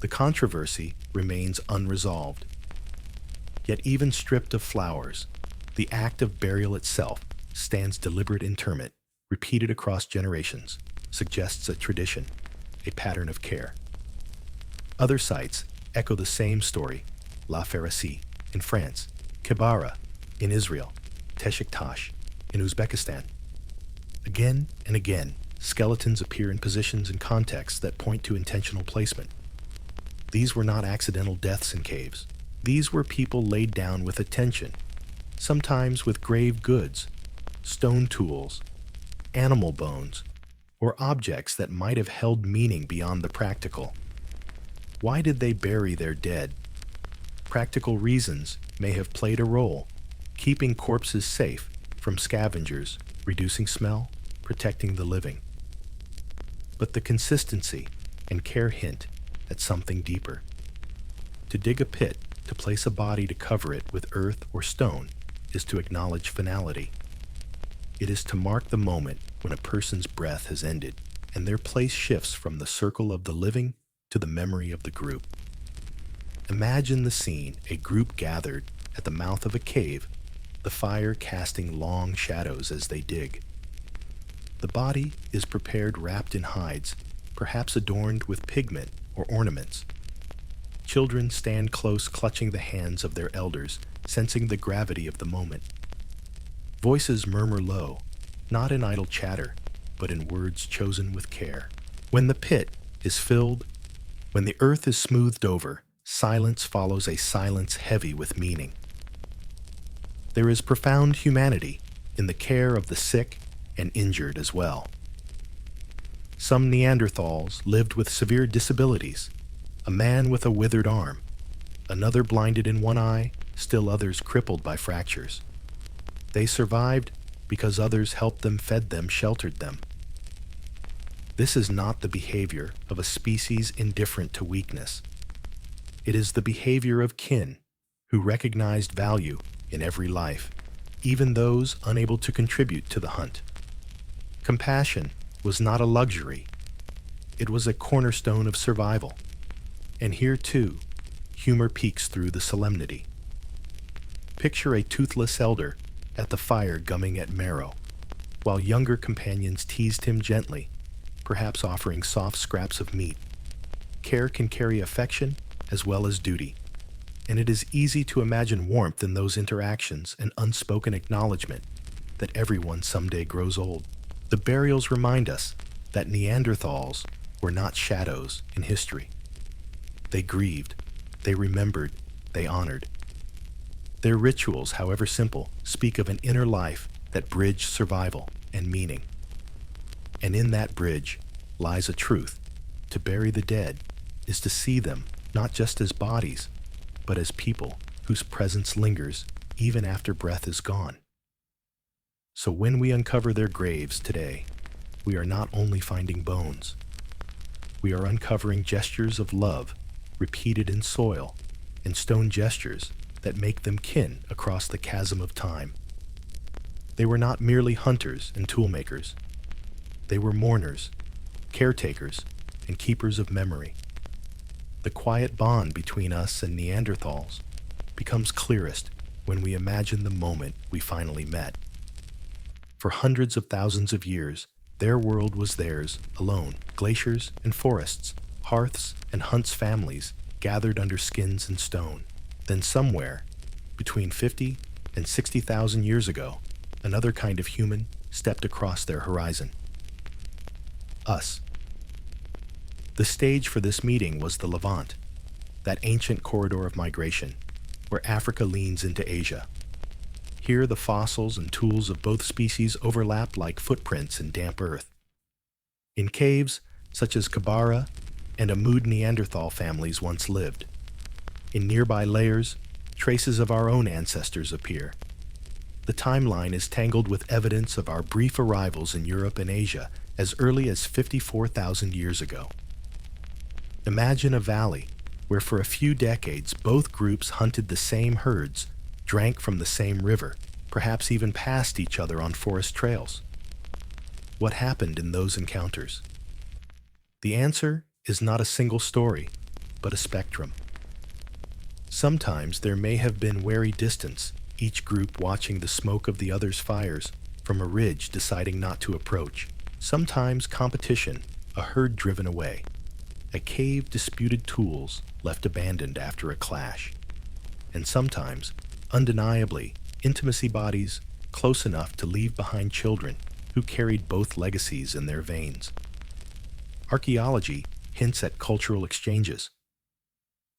A: The controversy remains unresolved. Yet even stripped of flowers, the act of burial itself stands deliberate interment, repeated across generations, suggests a tradition, a pattern of care. Other sites echo the same story. La Ferracie, in France, Kibara in Israel, Teshiktosh in Uzbekistan. Again and again, skeletons appear in positions and contexts that point to intentional placement. These were not accidental deaths in caves. These were people laid down with attention, sometimes with grave goods, stone tools, animal bones, or objects that might have held meaning beyond the practical. Why did they bury their dead? Practical reasons may have played a role, keeping corpses safe from scavengers, reducing smell, protecting the living. But the consistency and care hint at something deeper. To dig a pit, to place a body to cover it with earth or stone, is to acknowledge finality. It is to mark the moment when a person's breath has ended and their place shifts from the circle of the living to the memory of the group. Imagine the scene: a group gathered at the mouth of a cave, the fire casting long shadows as they dig. The body is prepared wrapped in hides, perhaps adorned with pigment or ornaments. Children stand close, clutching the hands of their elders, sensing the gravity of the moment. Voices murmur low, not in idle chatter, but in words chosen with care. When the pit is filled, when the earth is smoothed over, silence follows, a silence heavy with meaning. There is profound humanity in the care of the sick and injured as well. Some Neanderthals lived with severe disabilities, a man with a withered arm, another blinded in one eye, still others crippled by fractures. They survived because others helped them, fed them, sheltered them. This is not the behavior of a species indifferent to weakness. It is the behavior of kin who recognized value in every life, even those unable to contribute to the hunt. Compassion was not a luxury. It was a cornerstone of survival. And here, too, humor peeks through the solemnity. Picture a toothless elder at the fire gumming at marrow, while younger companions teased him gently, perhaps offering soft scraps of meat. Care can carry affection as well as duty, and it is easy to imagine warmth in those interactions and unspoken acknowledgement that everyone someday grows old. The burials remind us that Neanderthals were not shadows in history. They grieved, they remembered, they honored. Their rituals, however simple, speak of an inner life that bridged survival and meaning. And in that bridge lies a truth. To bury the dead is to see them not just as bodies, but as people whose presence lingers even after breath is gone. So when we uncover their graves today, we are not only finding bones, we are uncovering gestures of love repeated in soil and stone, gestures that make them kin across the chasm of time. They were not merely hunters and toolmakers. They were mourners, caretakers, and keepers of memory. The quiet bond between us and Neanderthals becomes clearest when we imagine the moment we finally met. For hundreds of thousands of years, their world was theirs alone. Glaciers and forests, hearths and hunts, families gathered under skins and stone. Then somewhere, between 50 and 60,000 years ago, another kind of human stepped across their horizon. Us. The stage for this meeting was the Levant, that ancient corridor of migration, where Africa leans into Asia. Here the fossils and tools of both species overlap like footprints in damp earth. In caves such as Kibara and Amud, Neanderthal families once lived. In nearby layers, traces of our own ancestors appear. The timeline is tangled with evidence of our brief arrivals in Europe and Asia as early as 54,000 years ago. Imagine a valley where for a few decades both groups hunted the same herds, drank from the same river, perhaps even passed each other on forest trails. What happened in those encounters? The answer is not a single story, but a spectrum. Sometimes there may have been wary distance, each group watching the smoke of the other's fires from a ridge, deciding not to approach. Sometimes competition, a herd driven away. A cave disputed tools left abandoned after a clash. And sometimes Undeniably, intimacy bodies close enough to leave behind children who carried both legacies in their veins. Archaeology hints at cultural exchanges.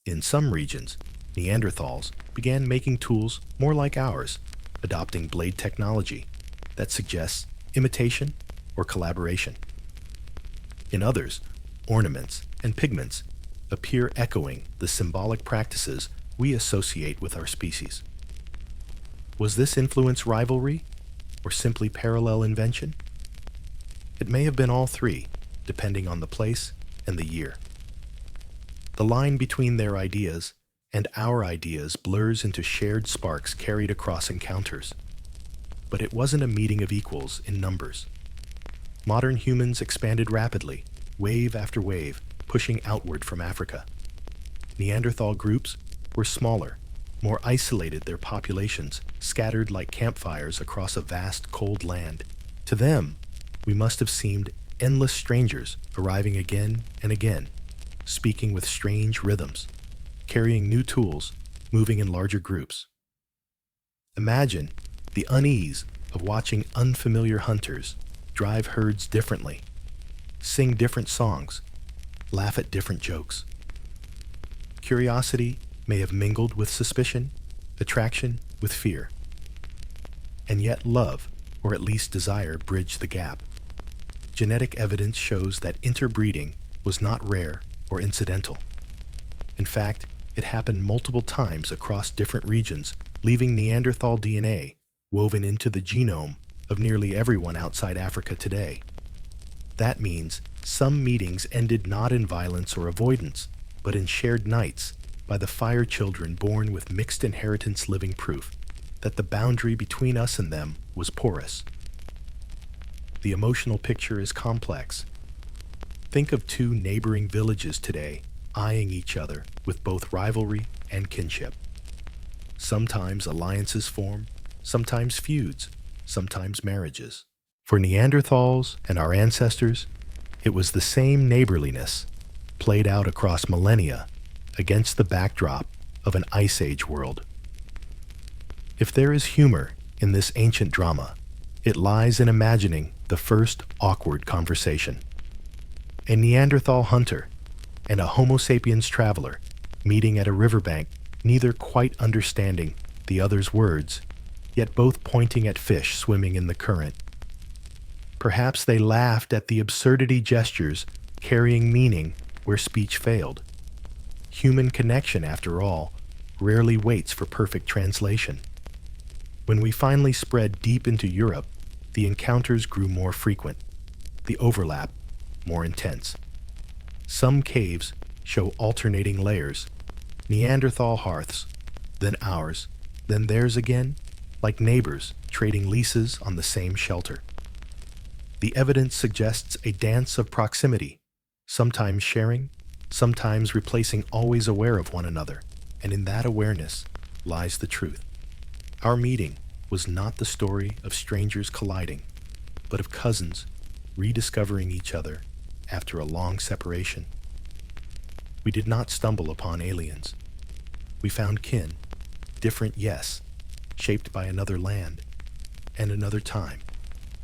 A: In some regions, Neanderthals began making tools more like ours, adopting blade technology that suggests imitation or collaboration. In others, ornaments and pigments appear echoing the symbolic practices we associate with our species. Was this influence rivalry or simply parallel invention? It may have been all three, depending on the place and the year. The line between their ideas and our ideas blurs into shared sparks carried across encounters. But it wasn't a meeting of equals in numbers. Modern humans expanded rapidly, wave after wave, pushing outward from Africa. Neanderthal groups were smaller, more isolated, their populations scattered like campfires across a vast, cold land. To them, we must have seemed endless strangers arriving again and again, speaking with strange rhythms, carrying new tools, moving in larger groups. Imagine the unease of watching unfamiliar hunters drive herds differently, sing different songs, laugh at different jokes. Curiosity may have mingled with suspicion, attraction with fear. And yet love, or at least desire, bridged the gap. Genetic evidence shows that interbreeding was not rare or incidental. In fact, it happened multiple times across different regions, leaving Neanderthal DNA woven into the genome of nearly everyone outside Africa today. That means some meetings ended not in violence or avoidance, but in shared nights by the fire children born with mixed inheritance, living proof that the boundary between us and them was porous. The emotional picture is complex. Think of two neighboring villages today eyeing each other with both rivalry and kinship. Sometimes alliances form, sometimes feuds, sometimes marriages. For Neanderthals and our ancestors, it was the same neighborliness played out across millennia against the backdrop of an Ice Age world. If there is humor in this ancient drama, it lies in imagining the first awkward conversation. A Neanderthal hunter and a Homo sapiens traveler meeting at a riverbank, neither quite understanding the other's words, yet both pointing at fish swimming in the current. Perhaps they laughed at the absurdity gestures carrying meaning where speech failed. Human connection, after all, rarely waits for perfect translation. When we finally spread deep into Europe, the encounters grew more frequent, the overlap more intense. Some caves show alternating layers, Neanderthal hearths, then ours, then theirs again, like neighbors trading leases on the same shelter. The evidence suggests a dance of proximity, sometimes sharing, sometimes replacing, always aware of one another, and in that awareness lies the truth. Our meeting was not the story of strangers colliding, but of cousins rediscovering each other after a long separation. We did not stumble upon aliens. We found kin, different, yes, shaped by another land and another time,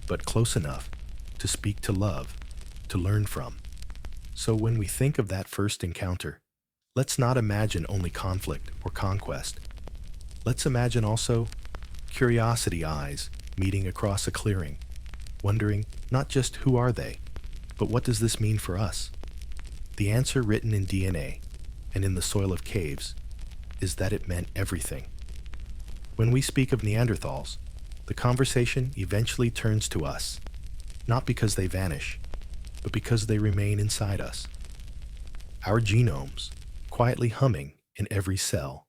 A: but close enough to speak, to love, to learn from. So when we think of that first encounter, let's not imagine only conflict or conquest. Let's imagine also curiosity eyes meeting across a clearing, wondering not just who are they, but what does this mean for us? The answer, written in DNA and in the soil of caves, is that it meant everything. When we speak of Neanderthals, the conversation eventually turns to us, not because they vanish, but because they remain inside us. Our genomes, quietly humming in every cell,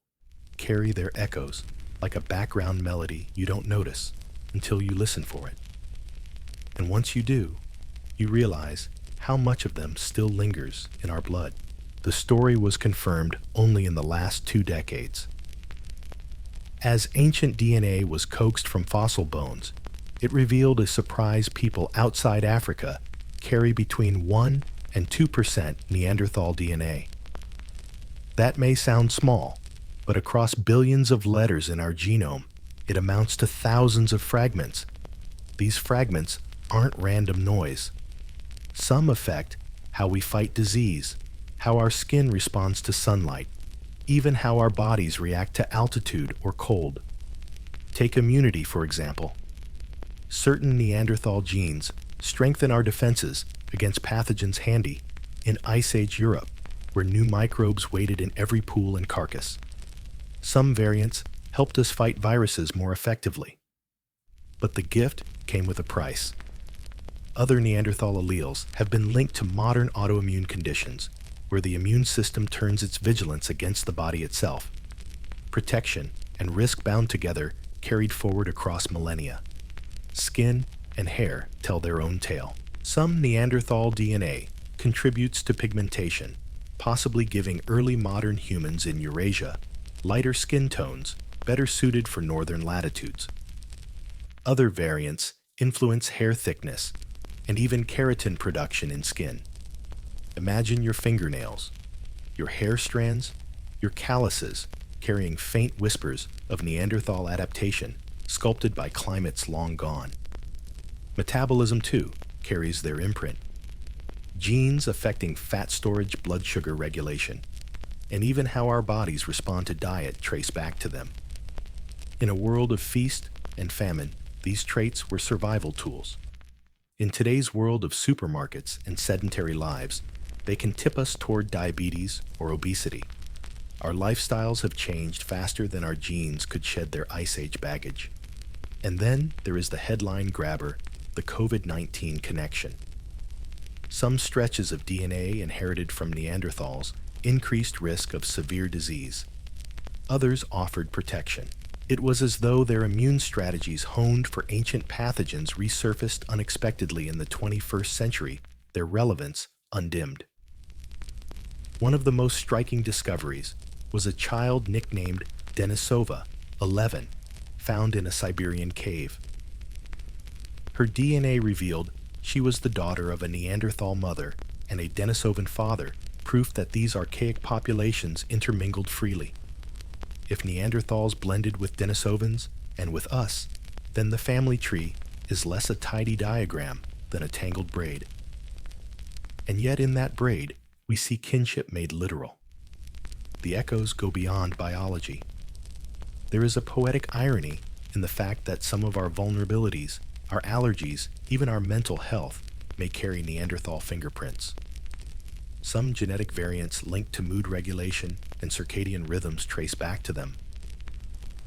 A: carry their echoes like a background melody you don't notice until you listen for it. And once you do, you realize how much of them still lingers in our blood. The story was confirmed only in the last 2 decades. As ancient DNA was coaxed from fossil bones, it revealed a surprise: people outside Africa carry between 1 and 2% Neanderthal DNA. That may sound small, But across billions of letters in our genome, it amounts to thousands of fragments. These fragments aren't random noise. Some affect how we fight disease, how our skin responds to sunlight, even how our bodies react to altitude or cold. Take immunity, for example. Certain Neanderthal genes strengthen our defenses against pathogens handy in Ice Age Europe, where new microbes waited in every pool and carcass. Some variants helped us fight viruses more effectively. But the gift came with a price. Other Neanderthal alleles have been linked to modern autoimmune conditions, where the immune system turns its vigilance against the body itself. Protection and risk bound together carried forward across millennia. Skin and hair tell their own tale. Some Neanderthal DNA contributes to pigmentation, possibly giving early modern humans in Eurasia lighter skin tones better suited for northern latitudes. Other variants influence hair thickness and even keratin production in skin. Imagine your fingernails, your hair strands, your calluses carrying faint whispers of Neanderthal adaptation sculpted by climates long gone. Metabolism, too, carries their imprint. Genes affecting fat storage, blood sugar regulation, and even how our bodies respond to diet trace back to them. In a world of feast and famine, these traits were survival tools. In today's world of supermarkets and sedentary lives, they can tip us toward diabetes or obesity. Our lifestyles have changed faster than our genes could shed their Ice Age baggage. And then there is the headline grabber, the COVID-19 connection. Some stretches of DNA inherited from Neanderthals increased risk of severe disease. Others offered protection. It was as though their immune strategies honed for ancient pathogens resurfaced unexpectedly in the 21st century, their relevance undimmed. One of the most striking discoveries was a child nicknamed Denisova, 11, found in a Siberian cave. Her DNA revealed she was the daughter of a Neanderthal mother and a Denisovan father, proof that these archaic populations intermingled freely. If Neanderthals blended with Denisovans and with us, then the family tree is less a tidy diagram than a tangled braid. And yet in that braid, we see kinship made literal. The echoes go beyond biology. There is a poetic irony in the fact that some of our vulnerabilities, our allergies, even our mental health, may carry Neanderthal fingerprints. Some genetic variants linked to mood regulation and circadian rhythms trace back to them.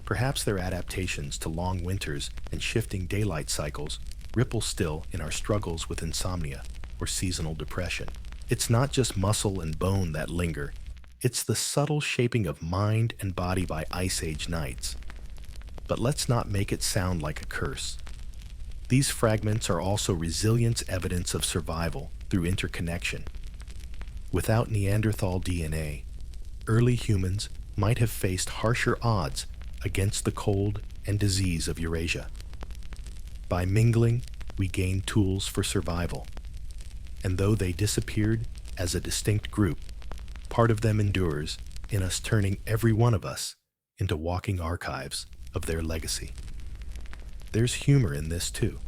A: Perhaps their adaptations to long winters and shifting daylight cycles ripple still in our struggles with insomnia or seasonal depression. It's not just muscle and bone that linger, it's the subtle shaping of mind and body by Ice Age nights. But let's not make it sound like a curse. These fragments are also resilience evidence of survival through interconnection. Without Neanderthal DNA, early humans might have faced harsher odds against the cold and disease of Eurasia. By mingling, we gained tools for survival. And though they disappeared as a distinct group, part of them endures in us, turning every one of us into walking archives of their legacy. There's humor in this too.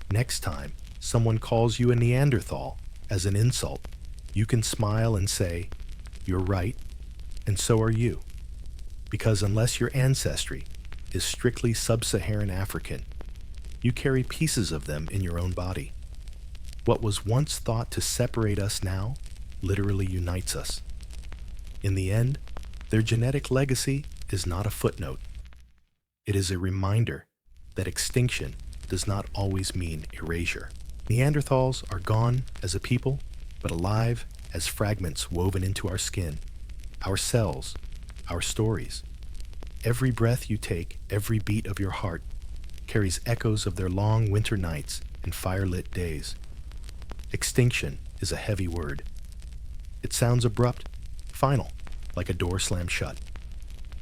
A: Next time someone calls you a Neanderthal as an insult, you can smile and say, "You're right, and so are you." Because unless your ancestry is strictly sub-Saharan African, you carry pieces of them in your own body. What was once thought to separate us now literally unites us. In the end, their genetic legacy is not a footnote. It is a reminder that extinction does not always mean erasure. Neanderthals are gone as a people, but alive as fragments woven into our skin, our cells, our stories. Every breath you take, every beat of your heart, carries echoes of their long winter nights and firelit days. Extinction is a heavy word. It sounds abrupt, final, like a door slammed shut.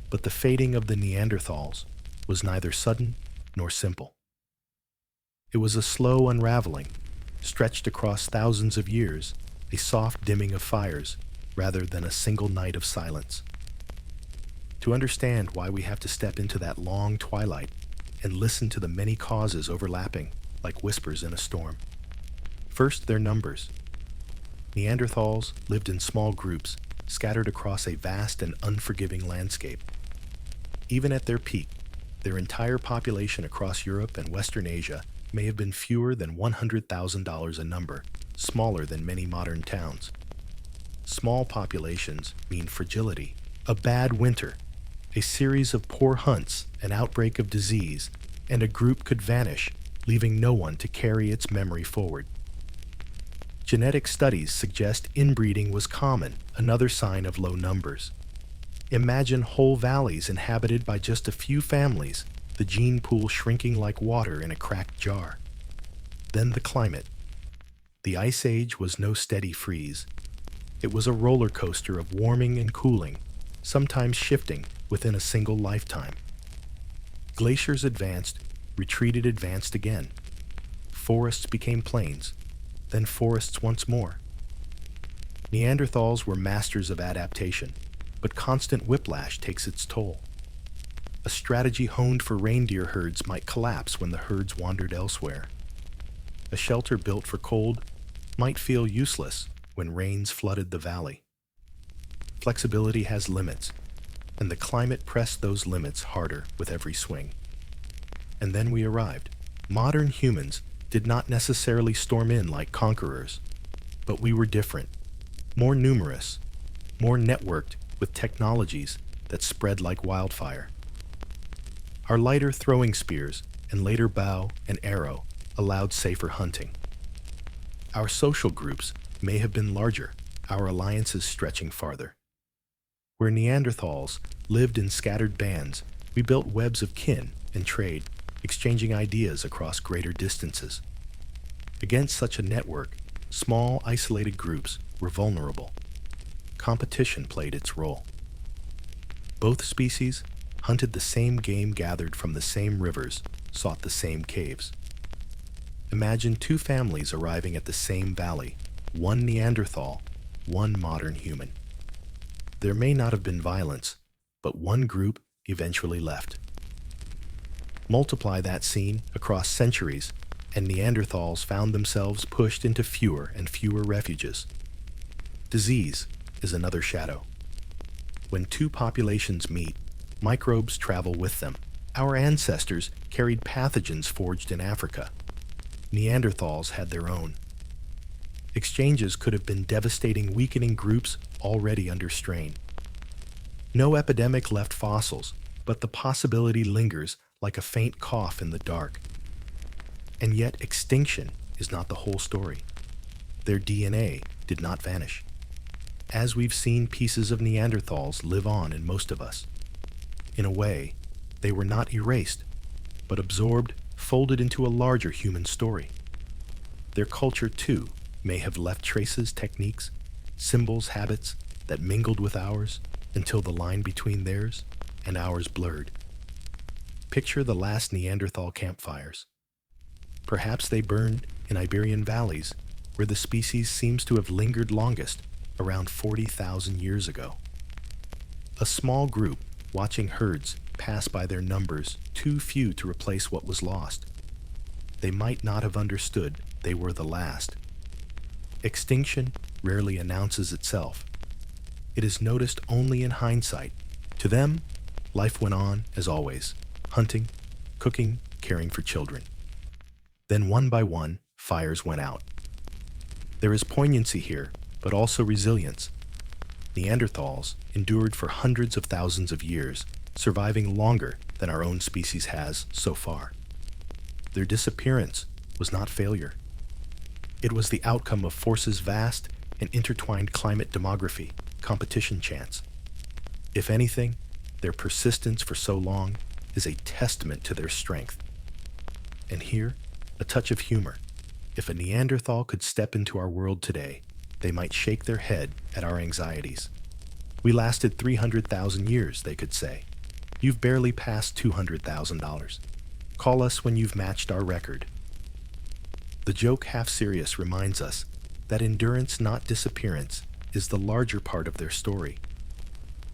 A: But the fading of the Neanderthals was neither sudden nor simple. It was a slow unraveling, stretched across thousands of years, a soft dimming of fires, rather than a single night of silence. To To understand why we have to step into that long twilight and listen to the many causes overlapping like whispers in a storm. First, their numbers. Neanderthals lived in small groups scattered across a vast and unforgiving landscape. Even at their peak, their entire population across Europe and Western Asia may have been fewer than $100,000 a number, smaller than many modern towns. Small populations mean fragility, a bad winter, a series of poor hunts, an outbreak of disease, and a group could vanish, leaving no one to carry its memory forward. Genetic studies suggest inbreeding was common, another sign of low numbers. Imagine whole valleys inhabited by just a few families, the gene pool shrinking like water in a cracked jar. Then the climate. The Ice Age was no steady freeze. It was a roller coaster of warming and cooling, sometimes shifting within a single lifetime. Glaciers advanced, retreated, advanced again. Forests became plains, then forests once more. Neanderthals were masters of adaptation, but constant whiplash takes its toll. A strategy honed for reindeer herds might collapse when the herds wandered elsewhere. A shelter built for cold might feel useless when rains flooded the valley. Flexibility has limits, and the climate pressed those limits harder with every swing. And then we arrived. Modern humans did not necessarily storm in like conquerors, but we were different, more numerous, more networked with technologies that spread like wildfire. Our lighter throwing spears and later bow and arrow allowed safer hunting. Our social groups may have been larger, our alliances stretching farther. Where Neanderthals lived in scattered bands, we built webs of kin and trade, exchanging ideas across greater distances. Against such a network, small, isolated groups were vulnerable. Competition played its role. Both species hunted the same game, gathered from the same rivers, sought the same caves. Imagine two families arriving at the same valley, one Neanderthal, one modern human. There may not have been violence, but one group eventually left. Multiply that scene across centuries, and Neanderthals found themselves pushed into fewer and fewer refuges. Disease is another shadow. When two populations meet, microbes travel with them. Our ancestors carried pathogens forged in Africa. Neanderthals had their own. Exchanges could have been devastating, weakening groups already under strain. No epidemic left fossils, but the possibility lingers like a faint cough in the dark. And yet extinction is not the whole story. Their DNA did not vanish. As we've seen, pieces of Neanderthals live on in most of us. In a way, they were not erased, but absorbed, folded into a larger human story. Their culture, too, may have left traces, techniques, symbols, habits that mingled with ours until the line between theirs and ours blurred. Picture the last Neanderthal campfires. Perhaps they burned in Iberian valleys, where the species seems to have lingered longest, around 40,000 years ago. A small group watching herds pass by, their numbers too few to replace what was lost. They might not have understood they were the last. Extinction rarely announces itself. It is noticed only in hindsight. To them, life went on as always, hunting, cooking, caring for children. Then one by one, fires went out. There is poignancy here, but also resilience. Neanderthals endured for hundreds of thousands of years, surviving longer than our own species has so far. Their disappearance was not failure. It was the outcome of forces vast and intertwined: climate, demography, competition, chance. If anything, their persistence for so long is a testament to their strength. And here, a touch of humor. If a Neanderthal could step into our world today, they might shake their head at our anxieties. We lasted 300,000 years, they could say. You've barely passed $200,000. Call us when you've matched our record. The joke, half serious, reminds us that endurance, not disappearance, is the larger part of their story.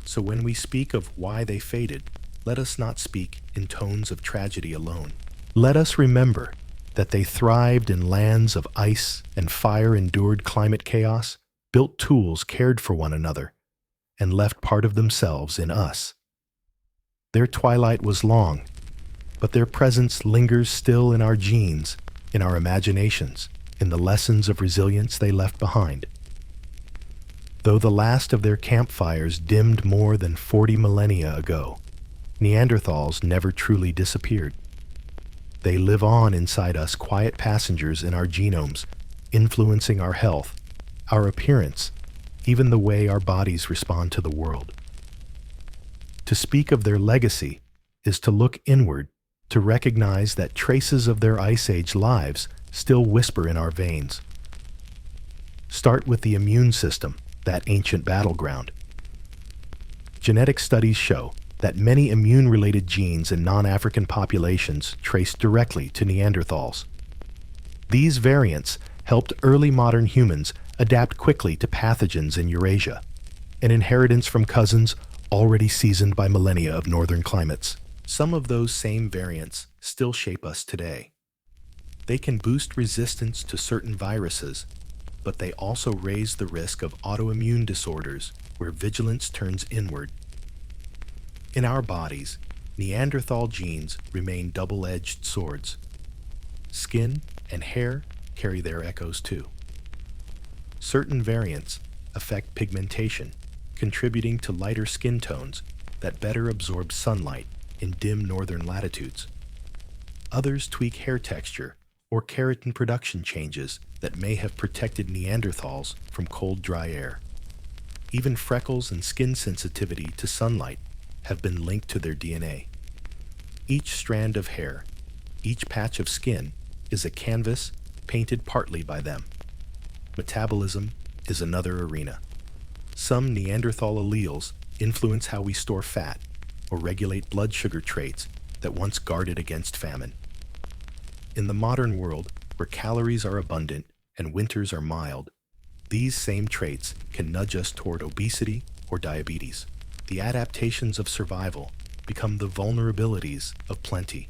A: So when we speak of why they faded, let us not speak in tones of tragedy alone. Let us remember that they thrived in lands of ice and fire-endured climate chaos, built tools, cared for one another, and left part of themselves in us. Their twilight was long, but their presence lingers still in our genes, in our imaginations, in the lessons of resilience they left behind. Though the last of their campfires dimmed more than 40 millennia ago, Neanderthals never truly disappeared. They live on inside us, quiet passengers in our genomes, influencing our health, our appearance, even the way our bodies respond to the world. To speak of their legacy is to look inward, to recognize that traces of their Ice Age lives still whisper in our veins. Start with the immune system, that ancient battleground. Genetic studies show that many immune-related genes in non-African populations trace directly to Neanderthals. These variants helped early modern humans adapt quickly to pathogens in Eurasia, an inheritance from cousins already seasoned by millennia of northern climates. Some of those same variants still shape us today. They can boost resistance to certain viruses, but they also raise the risk of autoimmune disorders where vigilance turns inward. In our bodies, Neanderthal genes remain double-edged swords. Skin and hair carry their echoes too. Certain variants affect pigmentation, contributing to lighter skin tones that better absorb sunlight in dim northern latitudes. Others tweak hair texture or keratin production changes that may have protected Neanderthals from cold, dry air. Even freckles and skin sensitivity to sunlight have been linked to their DNA. Each strand of hair, each patch of skin, is a canvas painted partly by them. Metabolism is another arena. Some Neanderthal alleles influence how we store fat or regulate blood sugar traits that once guarded against famine. In the modern world, where calories are abundant and winters are mild, these same traits can nudge us toward obesity or diabetes. The adaptations of survival become the vulnerabilities of plenty.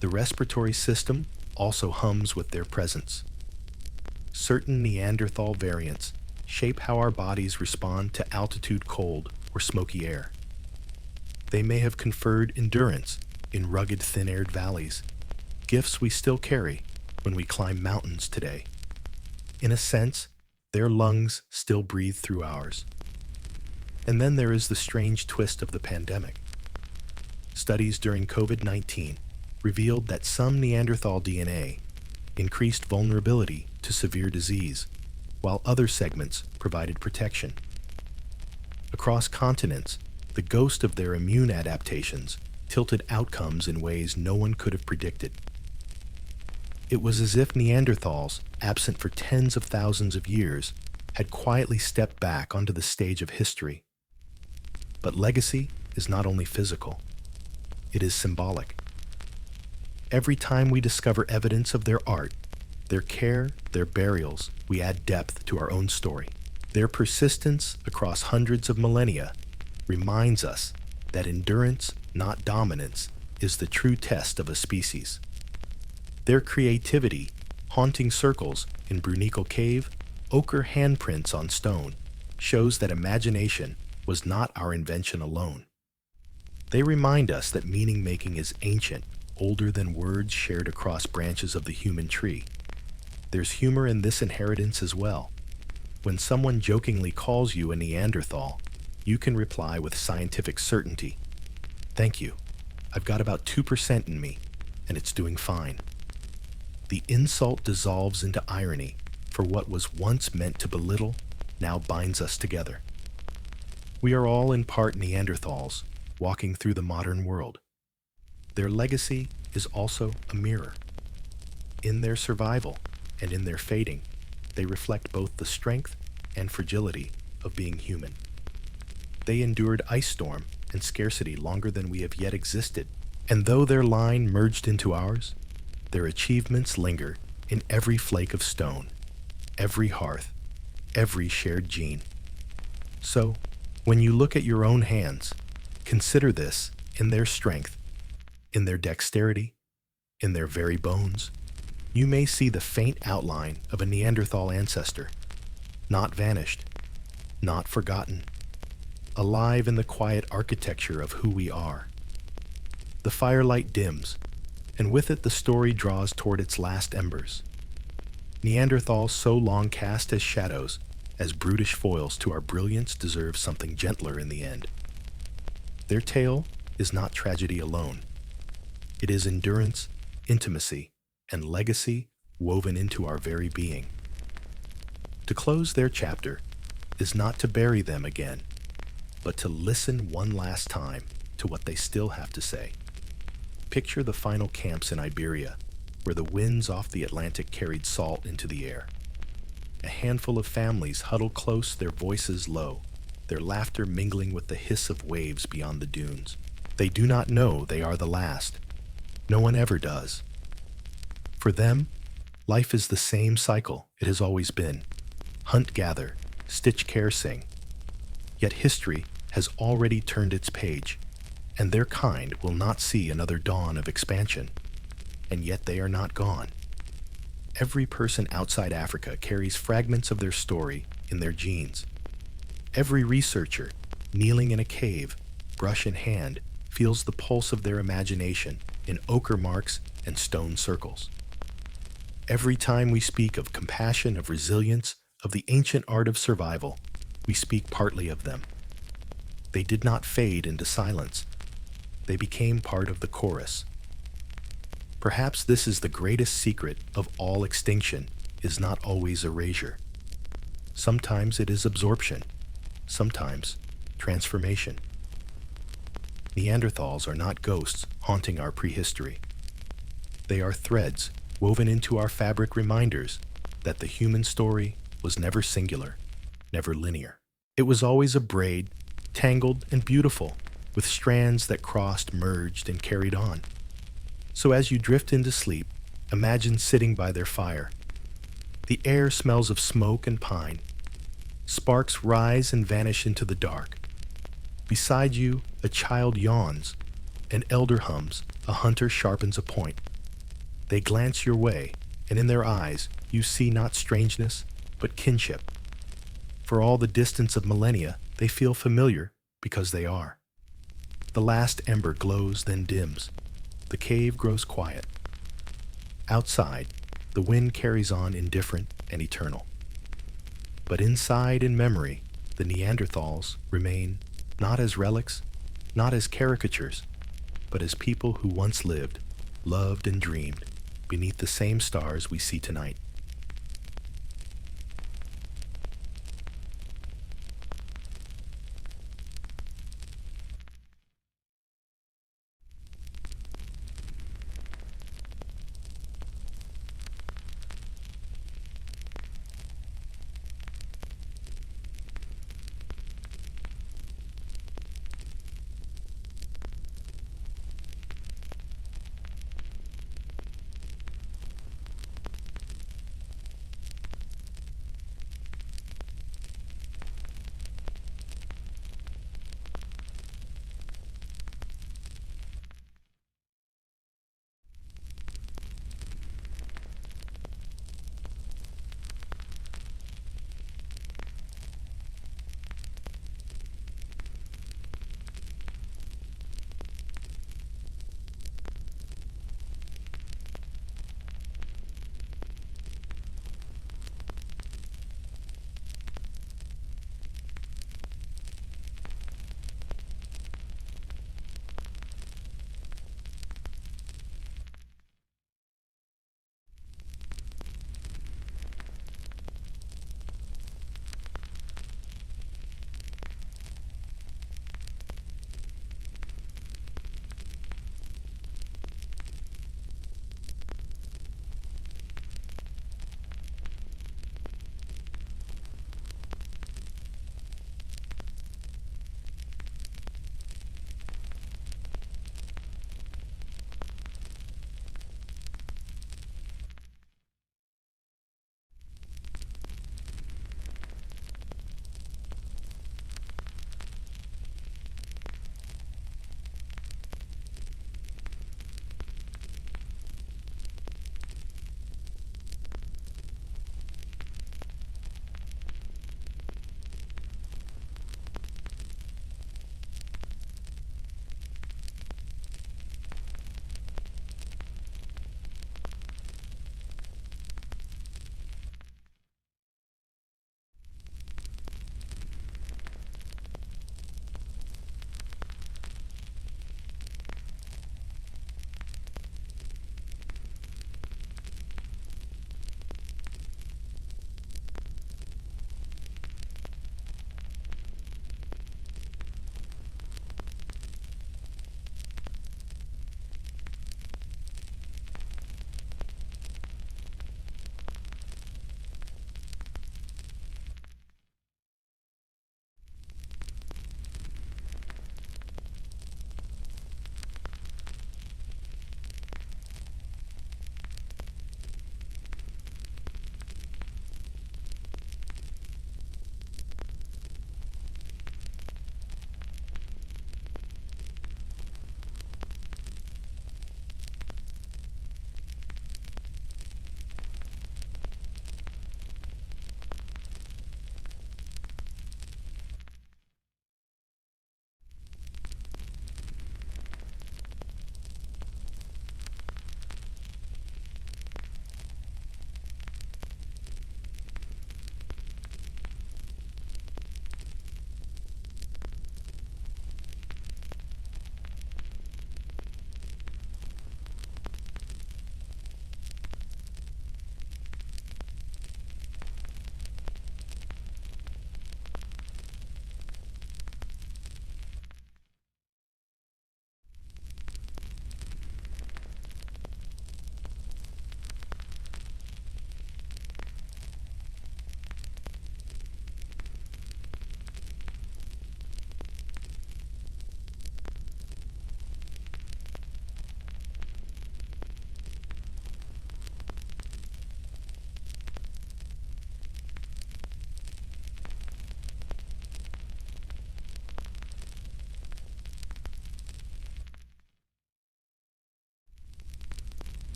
A: The respiratory system also hums with their presence. Certain Neanderthal variants shape how our bodies respond to altitude, cold, or smoky air. They may have conferred endurance in rugged, thin-aired valleys, gifts we still carry when we climb mountains today. In a sense, their lungs still breathe through ours. And then there is the strange twist of the pandemic. Studies during COVID-19 revealed that some Neanderthal DNA increased vulnerability to severe disease, while other segments provided protection. Across continents, the ghost of their immune adaptations tilted outcomes in ways no one could have predicted. It was as if Neanderthals, absent for tens of thousands of years, had quietly stepped back onto the stage of history. But legacy is not only physical, it is symbolic. Every time we discover evidence of their art, their care, their burials, we add depth to our own story. Their persistence across hundreds of millennia reminds us that endurance, not dominance, is the true test of a species. Their creativity, haunting circles in Brunico Cave, ochre handprints on stone, shows that imagination was not our invention alone. They remind us that meaning-making is ancient, older than words shared across branches of the human tree. There's humor in this inheritance as well. When someone jokingly calls you a Neanderthal, you can reply with scientific certainty, "Thank you. I've got about 2% in me, and it's doing fine." The insult dissolves into irony, for what was once meant to belittle now binds us together. We are all in part Neanderthals, walking through the modern world. Their legacy is also a mirror. In their survival and in their fading, they reflect both the strength and fragility of being human. They endured ice storm and scarcity longer than we have yet existed, and though their line merged into ours, their achievements linger in every flake of stone, every hearth, every shared gene. So, When you look at your own hands, consider this in their strength, in their dexterity, in their very bones. You may see the faint outline of a Neanderthal ancestor, not vanished, not forgotten, alive in the quiet architecture of who we are. The firelight dims, and with it the story draws toward its last embers. Neanderthals so long cast as shadows, as brutish foils to our brilliance, deserve something gentler in the end. Their tale is not tragedy alone. It is endurance, intimacy, and legacy woven into our very being. To close their chapter is not to bury them again, but to listen one last time to what they still have to say. Picture the final camps in Iberia, where the winds off the Atlantic carried salt into the air. A handful of families huddled close, their voices low, their laughter mingling with the hiss of waves beyond the dunes. They do not know they are the last. No one ever does. For them, life is the same cycle it has always been. Hunt, gather, stitch, care, sing. Yet history has already turned its page, and their kind will not see another dawn of expansion. And yet they are not gone. Every person outside Africa carries fragments of their story in their genes. Every researcher, kneeling in a cave, brush in hand, feels the pulse of their imagination in ochre marks and stone circles. Every time we speak of compassion, of resilience, of the ancient art of survival, we speak partly of them. They did not fade into silence. They became part of the chorus. Perhaps this is the greatest secret of all extinction, is not always erasure. Sometimes it is absorption, sometimes transformation. Neanderthals are not ghosts haunting our prehistory. They are threads woven into our fabric, reminders that the human story was never singular, never linear. It was always a braid, tangled and beautiful, with strands that crossed, merged, and carried on. So as you drift into sleep, imagine sitting by their fire. The air smells of smoke and pine. Sparks rise and vanish into the dark. Beside you, a child yawns, an elder hums, a hunter sharpens a point. They glance your way, and in their eyes you see not strangeness, but kinship. For all the distance of millennia, they feel familiar because they are. The last ember glows, then dims. The cave grows quiet. Outside, the wind carries on indifferent and eternal. But inside, in memory, the Neanderthals remain not as relics, not as caricatures, but as people who once lived, loved, and dreamed beneath the same stars we see tonight.